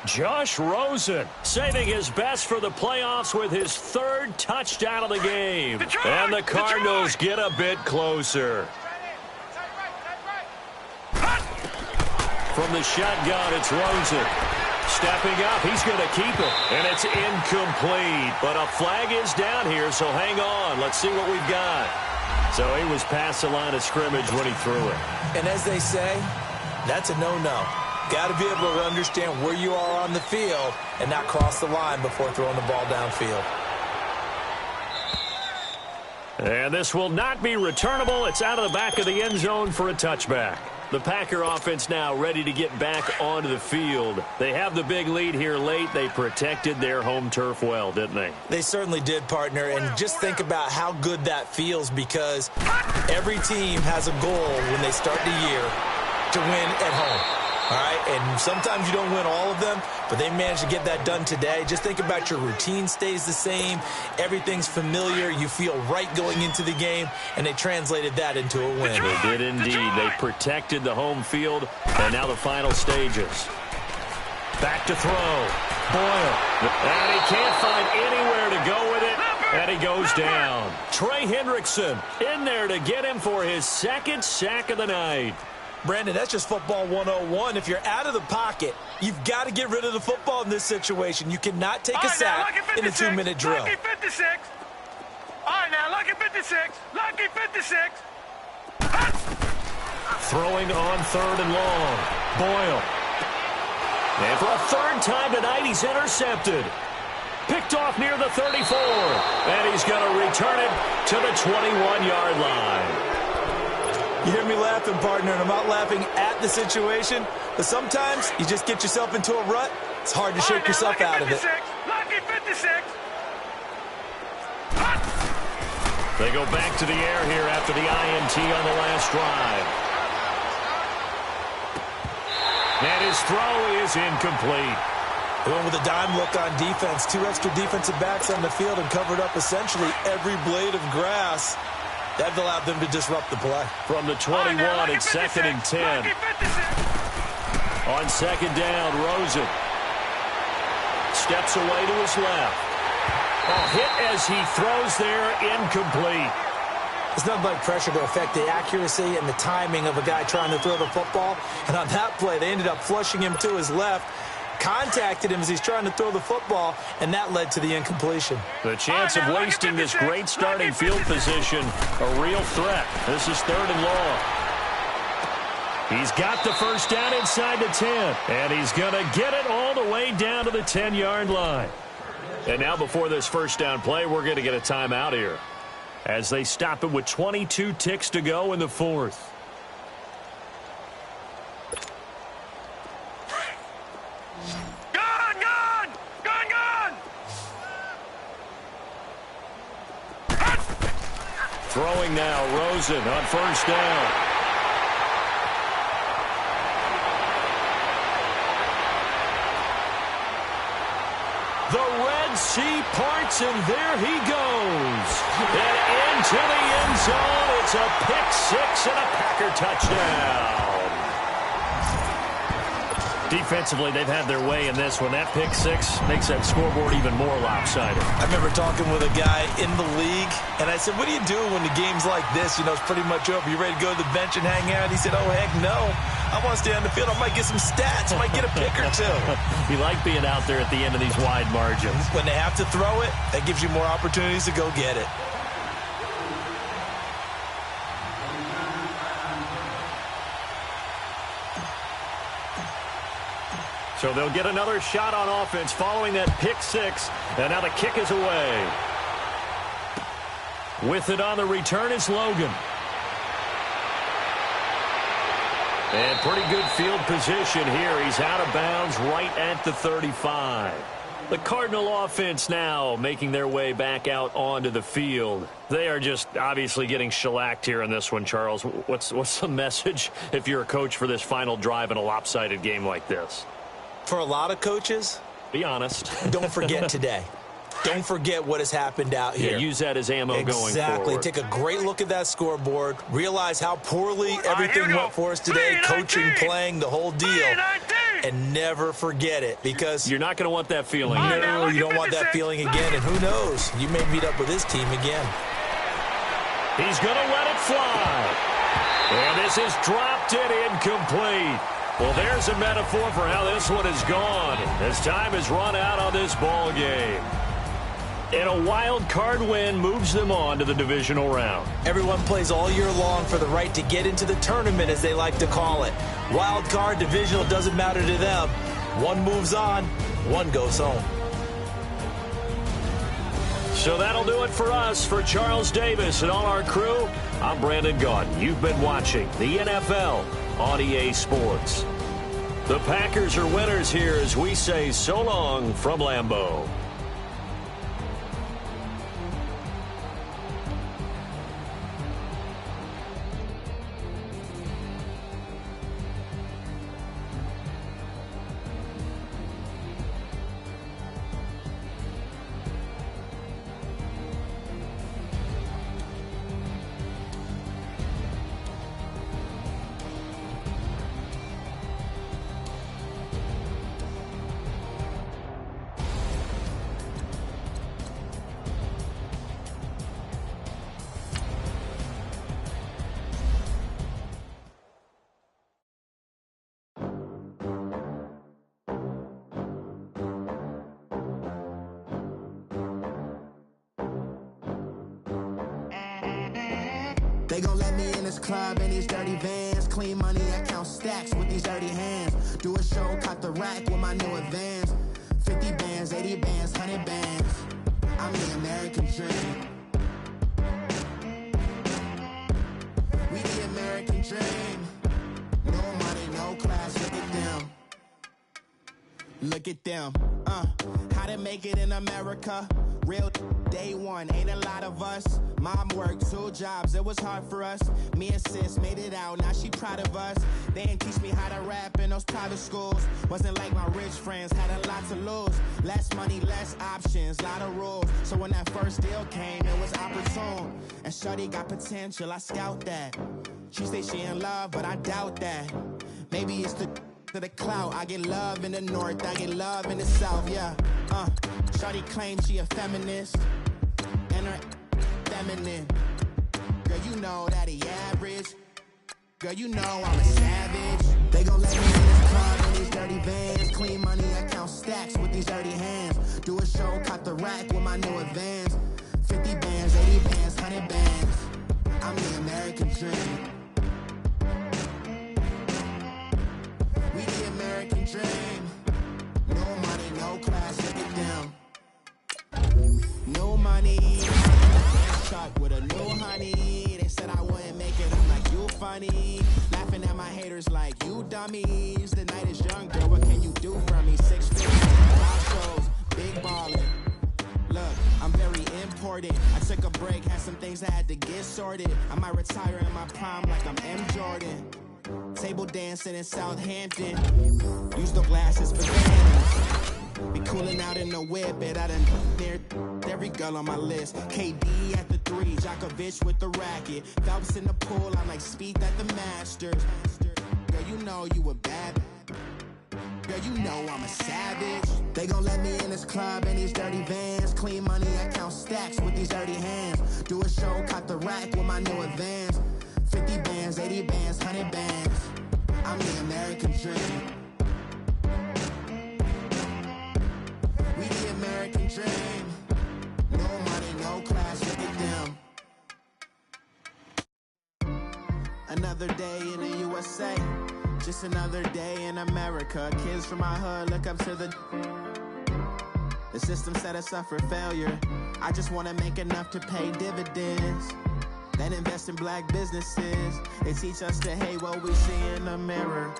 Josh Rosen saving his best for the playoffs with his 3rd touchdown of the game. And the Cardinals get a bit closer. From the shotgun, it's Rosen. Stepping up, he's going to keep it. And it's incomplete. But a flag is down here, so hang on. Let's see what we've got. So he was past the line of scrimmage when he threw it. And as they say, that's a no-no. Got to be able to understand where you are on the field and not cross the line before throwing the ball downfield. And this will not be returnable. It's out of the back of the end zone for a touchback. The Packer offense now ready to get back onto the field. They have the big lead here late. They protected their home turf well, didn't they? They certainly did, partner. And just think about how good that feels, because every team has a goal when they start the year to win at home. All right, and sometimes you don't win all of them, but they managed to get that done today. Just think about your routine stays the same. Everything's familiar. You feel right going into the game, and they translated that into a win. They did indeed. They protected the home field, and now the final stages. Back to throw. Boyle. And he can't find anywhere to go with it, and he goes down. Trey Hendrickson in there to get him for his 2nd sack of the night. Brandon, that's just football 101. If you're out of the pocket, you've got to get rid of the football in this situation. You cannot take a sack in a 2-minute drill. Lucky 56. All right, now, lucky 56. Lucky 56. Throwing on 3rd and long. Boyle. And for a 3rd time tonight, he's intercepted. Picked off near the 34. And he's going to return it to the 21-yard line. You hear me laughing, partner, and I'm not laughing at the situation, but sometimes you just get yourself into a rut. It's hard to shake yourself out of it. Lucky 56. They go back to the air here after the INT on the last drive. And his throw is incomplete. They went with a dime look on defense. 2 extra defensive backs on the field and covered up essentially every blade of grass. That allowed them to disrupt the play. From the 21, it's 2nd and 10. On second down, Rosen steps away to his left. A hit as he throws there, incomplete. It's nothing like pressure to affect the accuracy and the timing of a guy trying to throw the football. And on that play, they ended up flushing him to his left, contacted him as he's trying to throw the football, and that led to the incompletion. The chance of wasting this great starting field position, a real threat. This is 3rd and long. He's got the first down inside the 10, and he's going to get it all the way down to the 10-yard line. And now before this first down play, we're going to get a timeout here as they stop it with 22 ticks to go in the 4th. Throwing now, Rosen on first down. The Red Sea parts, and there he goes. And into the end zone. It's a pick 6 and a Packer touchdown. Defensively, they've had their way in this one. That pick six makes that scoreboard even more lopsided. I remember talking with a guy in the league, and I said, what do you do when the game's like this? You know, it's pretty much over. You ready to go to the bench and hang out? He said, oh, heck no. I want to stay on the field. I might get some stats. I might get a pick or two. You like being out there at the end of these wide margins. When they have to throw it, that gives you more opportunities to go get it. So they'll get another shot on offense following that pick six. And now the kick is away. With it on the return, it's Logan. And pretty good field position here. He's out of bounds right at the 35. The Cardinal offense now making their way back out onto the field. They are just obviously getting shellacked here in this one, Charles. What's the message if you're a coach for this final drive in a lopsided game like this? For a lot of coaches, be honest. Don't forget today. Don't forget what has happened out here. Yeah, use that as ammo going forward. Exactly. Take a great look at that scoreboard. Realize how poorly everything went for us today. Coaching, playing, the whole deal. And never forget it, because you're not going to want that feeling. No, you don't want that feeling again. And who knows? You may meet up with this team again. He's going to let it fly. And this is dropped and incomplete. Well, there's a metaphor for how this one is gone as time has run out on this ball game. And a wild card win moves them on to the divisional round. Everyone plays all year long for the right to get into the tournament, as they like to call it. Wild card, divisional, doesn't matter to them. One moves on, one goes home. So that'll do it for us. For Charles Davis and all our crew, I'm Brandon Gaudin. You've been watching the NFL on EA Sports. The Packers are winners here as we say so long from Lambeau. They gon' let me in this club in these dirty vans. Clean money, I count stacks with these dirty hands. Do a show, caught the rack with my new advance. 50 bands, 80 bands, 100 bands. I'm the American dream. We the American dream. No money, no class, look at them. Look at them. How to make it in America. Real day one, ain't a lot of us. Mom worked 2 jobs, it was hard for us. Me and sis made it out, now she proud of us. They didn't teach me how to rap in those private schools. Wasn't like my rich friends, had a lot to lose. Less money, less options, lot of rules. So when that first deal came, it was opportune. And shorty got potential, I scout that. She say she in love, but I doubt that. Maybe it's the clout. I get love in the north, I get love in the south, yeah. Shorty claims she a feminist, and her feminine. Girl, you know that he average. Girl, you know I'm a savage. They gon' let me in this club in these dirty vans. Clean money, I count stacks with these dirty hands. Do a show, caught the rack with my new advance. 50 bands, 80 bands, 100 bands. I'm the American dream. We the American dream. No money, no class, look at them. No money. Truck with a new honey. They said I wouldn't make it. I'm like, you funny. Laughing at my haters like, you dummies. The night is young, girl. What can you do for me? 6 figures, 5 shows, big ballin'. Look, I'm very important. I took a break, had some things I had to get sorted. I might retire in my prime like I'm M. Jordan. Table dancing in Southampton. Use the glasses for bananas. Be cooling out in the whip, and I done there every girl on my list. KD at the 3, Djokovic with the racket. Phelps in the pool, I'm like Speed at the Masters. Girl, you know you a bad. girl, you know I'm a savage. They gon' let me in this club in these dirty vans. Clean money, I count stacks with these dirty hands. Do a show, caught the rack with my new advance. 50 bands, 80 bands, 100 bands. I'm the American dream. We the American dream. No money, no class, look at them. Another day in the USA. Just another day in America. Kids from my hood look up to the system set us up for failure. I just wanna make enough to pay dividends. Then invest in black businesses. They teach us to hate what we see in the mirror,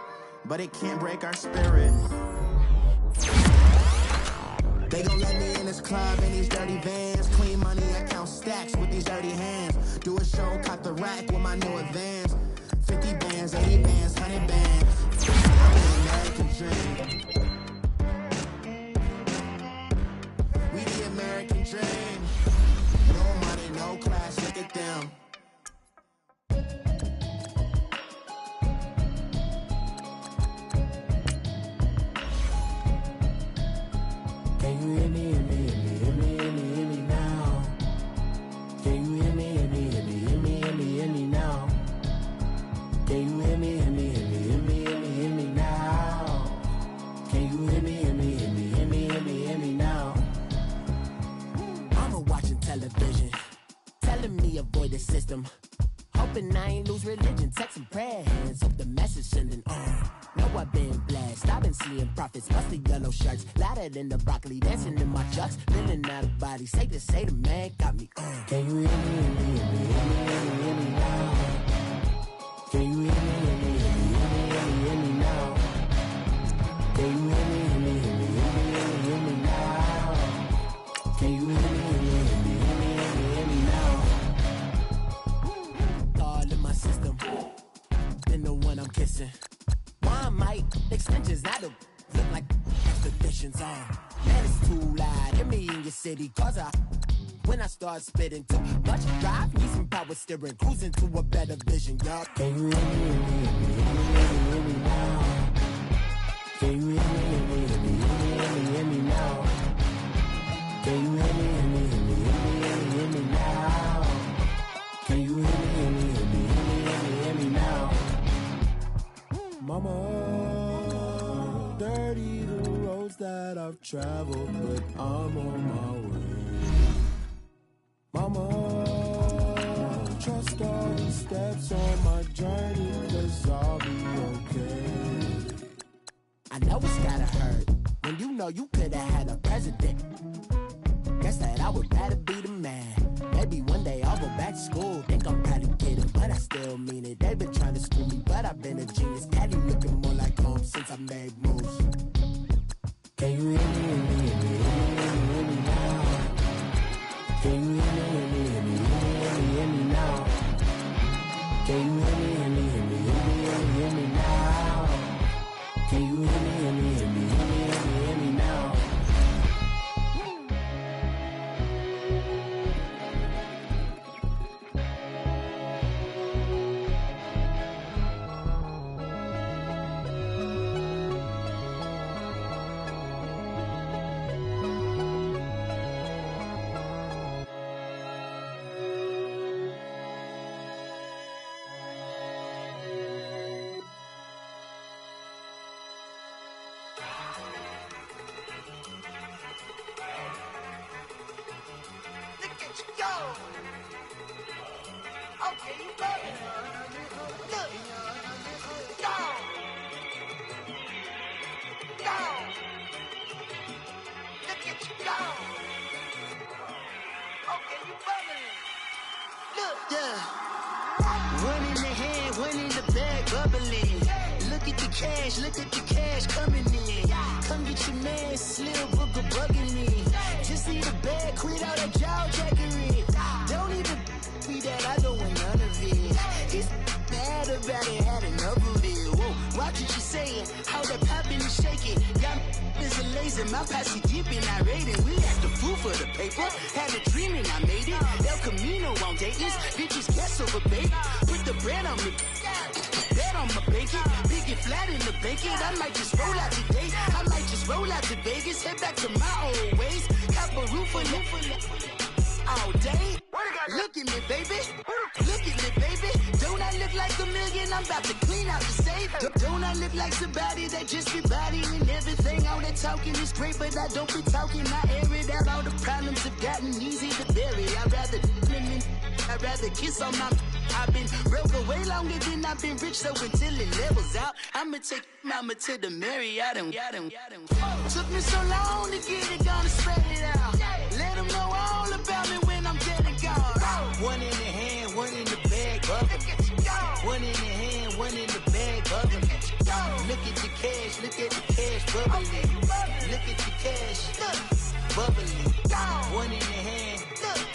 but it can't break our spirit. They gon' let me in this club in these dirty vans. Clean money, I count stacks with these dirty hands. Do a show, caught the rack with my new advance. 50 bands, 80 bands, 100 bands. I'm the American dream. We the American dream. No money, no class, look at them. Can you hear me, hear me, hear me, hear me, hear me, hear me now? Can you hear me, hear me, hear me, hear me, hear me, hear me now? Can you hear me, hear me, hear me, hear me, hear me, hear me now? Can you hear me, hear me, hear me, hear me, hear me, hear me now? Mama watching television, telling me avoid the system. Hoping I ain't lose religion, text some prayer hands, hope the message sending on. Know I've been blessed, I've been seeing prophets, musty yellow shirts, louder than the broccoli, dancing in my chucks, feeling out of body, safe to say the man got me on. Can you hear me, hear me, hear me, hear me, hear me, hear me now? Can you hear me, hear me, hear me, hear me, hear me, hear me now? Can you hear me, hear me, hear me, hear me, hear me, hear me now? Can you hear me, hear me, hear me, hear me, hear me, hear me now? All in my system, been the one I'm kissing. Why might extensions not to look like expeditions on? Man, it's too loud, hear me in your city, cause when I start spitting too much drive, need some power steering, cruising to a better vision, y'all. Can you hear me, hear me, hear me, hear me, hear me now? Can you hear me, hear me, hear me, hear me, hear me now? Can you hear me, hear me, hear me, hear me, hear me now? Can you hear me, hear me, hear me, hear me now? Mama, dirty the roads that I've traveled, but I'm on my way. Mama, trust all the steps on my journey, 'cause I'll be okay. I know it's gotta hurt when you know you could've had a president. Guess that I would rather be the man. Maybe one day I'll go back to school. Think I'm proud to get it, but I still mean it. They've been trying to screw me, but I've been a genius. Daddy looking more like home since I made moves. Can you hear me, hear me, hear me, hear me, hear me now? Can you hear me, hear me, hear me, hear me, hear me now? Can you hear me, hear me, hear me, hear me, hear me, hear me now? Can you hear me, hear me, hear me, hear me, hear me, hear me now? Look at the cash coming in. Come get your man, Slim Booker bugging me. Just need a bag, quit all that jaw jackery. Don't even be that, I don't want none of it. It's bad about it, had enough of it. Whoa, watch what you saying, how that popping and shaking. Got is a laser, my posse deep and I raiding. We act the fool for the paper, had a dream and I made it. El Camino on Dayton's, bitches guess over bait. Put the bread on me, bet on my bacon. Big and flat in the bank it. I might just roll out today. I might just roll out to Vegas, head back to my old ways. Cap a roof all day. Look at me, baby. Look at me, baby. Don't I look like a million? I'm about to clean out the safe. Don't I look like somebody that just be bodying everything? All that talking is great, but I don't be talking. I air it out. All the problems have gotten easy to bury. I'd rather kiss on my. I've been broke way longer than I've been rich, so until it levels out, I'ma take mama to the Marriott. Took me so long to get it, gonna spread it out. Let them know all about me when I'm dead and gone. One in the hand, one in the bag, bubbling. One in the hand, one in the bag, bubbling. Look at the cash, look at the cash, bubbling. Look at the cash, bubbling. One in the hand,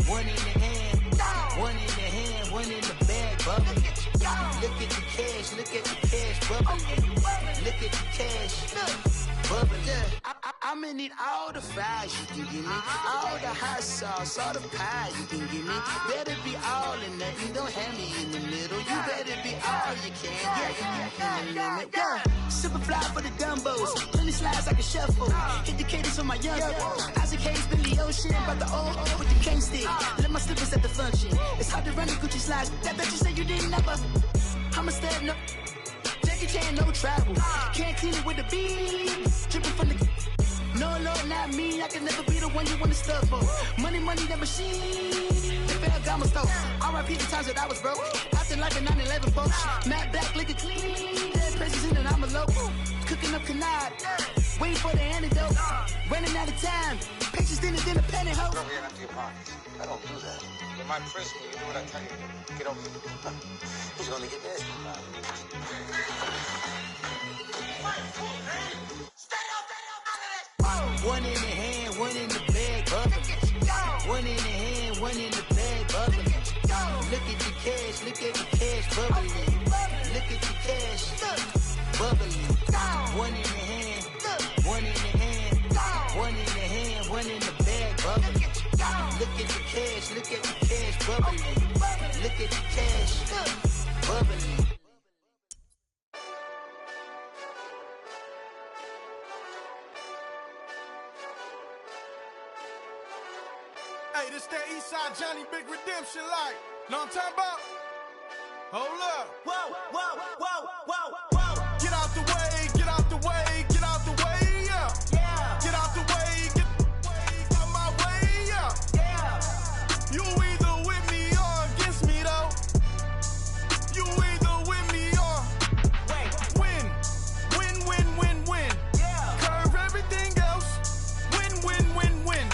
one in the hand, one in the hand, one in the bag, bubbling. Look at the cash, look at the cash, bubbling. Look at the cash, bubbling. I'ma need all the fries you can give me, all the hot sauce, all the pie you can give me. Better be all in nothing, don't have me in the middle. You better be all you can, yeah. Super fly for the Dumbos, plenty slides like a shuffle. Hit the cadence for my young Isaac Hayes, Billy Ocean, about the old with the cane stick. Let my slippers at the function. It's hard to run the Gucci slides. That bet you say you didn't never. I'm a step no. Jackie Chan, no travel. Can't clean it with the beat. Dripping from the. No, Lord, not me. I can never be the one you wanna stuff for. Money, that machine. The Ferragamo store. R.I.P. the times that I was broke. After life in 9/11, folks. Matte black, liquor clean. Dead president and I'm a local. Cooking up canard. Waiting for the antidote. Running out of time. Patience than a penny hoe. Over here empty your pockets. I don't do that. In my prison, you do what I tell you to. Get over here. He's gonna get this. One in the hand, one in the bag, bubbling. One in the hand, one in the bag, bubbling. Look at the cash, look at the cash, bubbling. Look at the cash, bubbling. One in the hand, one in the hand, one in the hand, one in the bag, bubbling. Look at the cash, look at the cash, bubbling. Look at the cash, bubbling. Hey, this that Eastside Johnny Big Redemption like. Know what I'm talking about? Hold up. Whoa, whoa, whoa, whoa, whoa. Get out the way, get out the way, get out the way, yeah. Yeah. Get out the way, get out my way, yeah. Yeah. You either with me or against me, though. You either with me or win. Win, win, win, win. Yeah. Curve everything else. Win, win, win, win.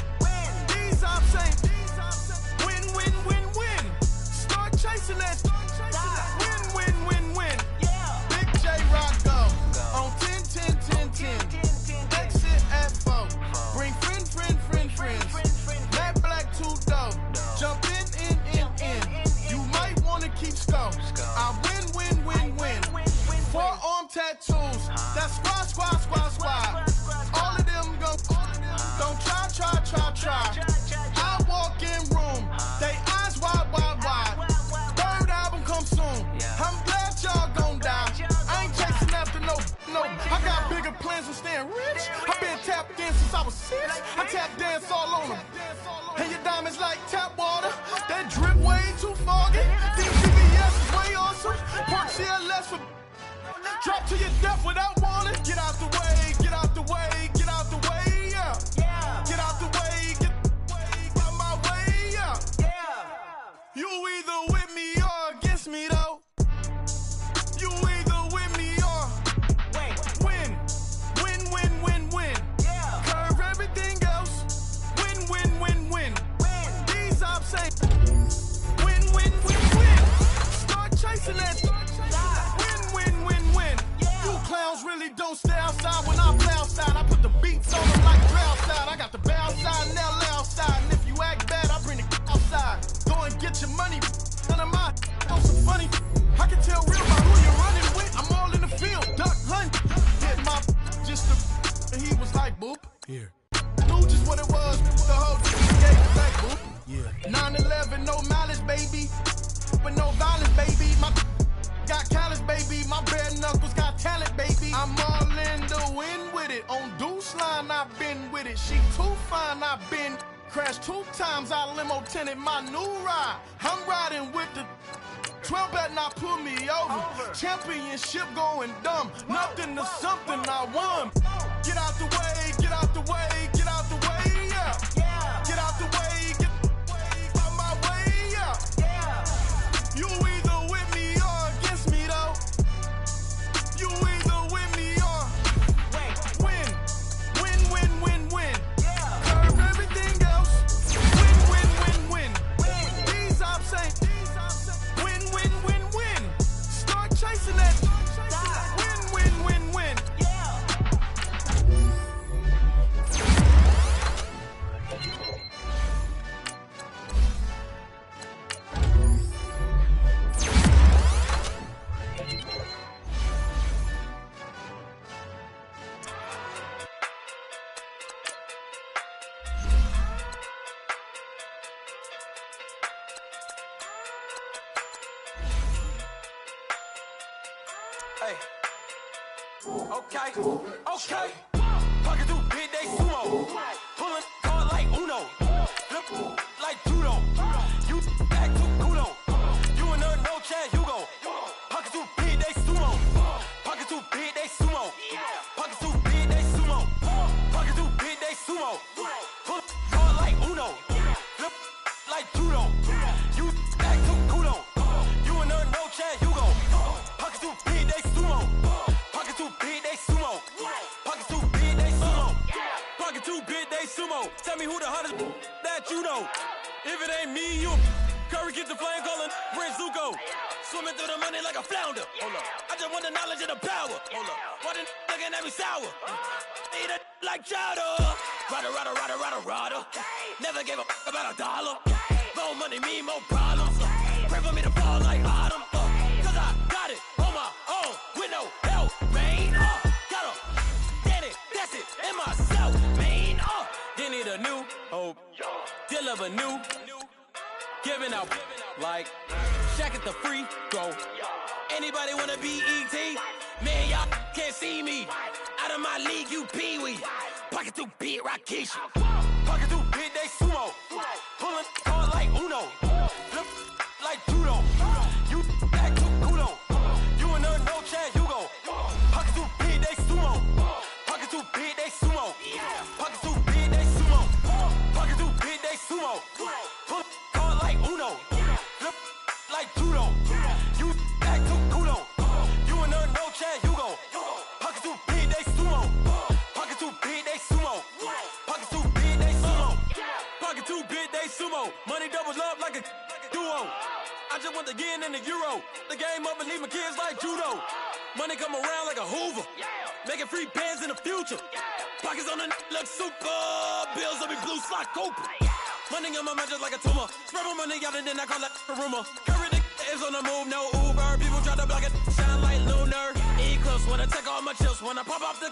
These I'm saying. Win, win, win, win. Start chasing that. Win, win, win, win. Yeah. Big J Rock go. On 10, 10, 10, 10. Exit at 4. Bring friends. Matte black 2 dope. Jump in. You might wanna keep scope. I win. Forearm tattoos. That's squad. All of them go. Don't try. I walk in room. They eyes wide. Third album come soon. I'm glad y'all gon' die. I ain't chasing after no. I got bigger plans than staying rich. I been tapped in since I was 6. I tap dance all on them. And your diamonds like tap water. That drip way too foggy. These CBS is way awesome. Park CLS for. Drop to your death without warning. Get out the way, get out the way, get out the way, yeah. Yeah. Get out the way, get out my way, yeah. Yeah. You either with me or against me, though. You either with me or win. Win. Yeah. Curve everything else. Win. These I'm saying. Win. Start chasing that. Win. You clowns really don't stay outside when I play outside. I put the beats on them like drill side. I got the bow side and they'll lay outside. And if you act bad, I bring the outside. Go and get your money. None of my know some funny. I can tell real about who you're running with. I'm all in the field, duck hunt. Hit my just and he was like, boop. Here. Knew just what it was. The whole gave it back, boop. Yeah. 9/11, no mileage, baby. But no violence, baby. My got callous, baby. My bare knuckles got talent, baby. I'm with it. She too fine, I been crashed 2 times. I limo tinted my new ride. I'm riding with the 12 better not pull me over. Championship going dumb. Nothing to something I won. Get out the way, get out the way, get out the way, yeah. Get out the way, get out my way, yeah. You either with me or against me though. You either with me or win. Win, win, win, win. Curve everything else. Win, win, win, win. These I'm saying. Win, win, win, win. Start chasing that. Win, win, win, win. Hey. Okay. Pocket through big day sumo. Pulling card like Uno. Flip like judo. You back to kudo. You and her no Chad Hugo. Pocket through big day sumo. Pocket through big day sumo. Pocket through big day sumo. Pocket through big day sumo. Pull card like Uno. Flip like judo. You back to kudo. You and her no Chad Hugo. Pocket through big day sumo. Pocket too big, they sumo. Pocket too big, they sumo. Pocket too big, they sumo. Tell me who the hottest that you know. If it ain't me, you Curry get the flame calling Prince Zuko. Swimming through the money like a flounder. Hold up. I just want the knowledge and the power. Hold up. Why the looking at me sour? Eat it like chowder. Rada. Never gave a about $1. More money, me, more problems. Pray for me to fall like autumn. Cause I got it on my own with no help, man. Gotta get it, that's it, in myself, man. They need a new hope, deliver new, giving out like Shaq at the free throw. Anybody wanna be E.T.? Man, y'all can't see me. Out of my league, you pee-wee. Pocket too big, Rakishi. Pocket too big, they sumo. Pulling card like Uno. Flip like judo. You back to kudo. You and her no Chad Hugo. Pocket too big, they sumo. Pocket too big, they sumo. Pocket too big, they sumo. Pocket too big, they sumo. Pull card like Uno. Flip like judo. You back to kudo. You and her no Chad Hugo. Pocket too big, they sumo. Pocket too big, they sumo. Pocket too big, they sumo. Pocket too big, they sumo. Money doubles up like a duo. I just want the yen and the euro. The game up and leave my kids like judo. Money come around like a Hoover. Making free bands in the future. Pockets on the look super. Bills on me blue slot Cooper. Money on my mind just like a tumor. Spread my money out and then I call that a rumor. Curry the is on the move, no Uber. People try to block it, shine like lunar. Eclipse when I take all my chips. When I pop off the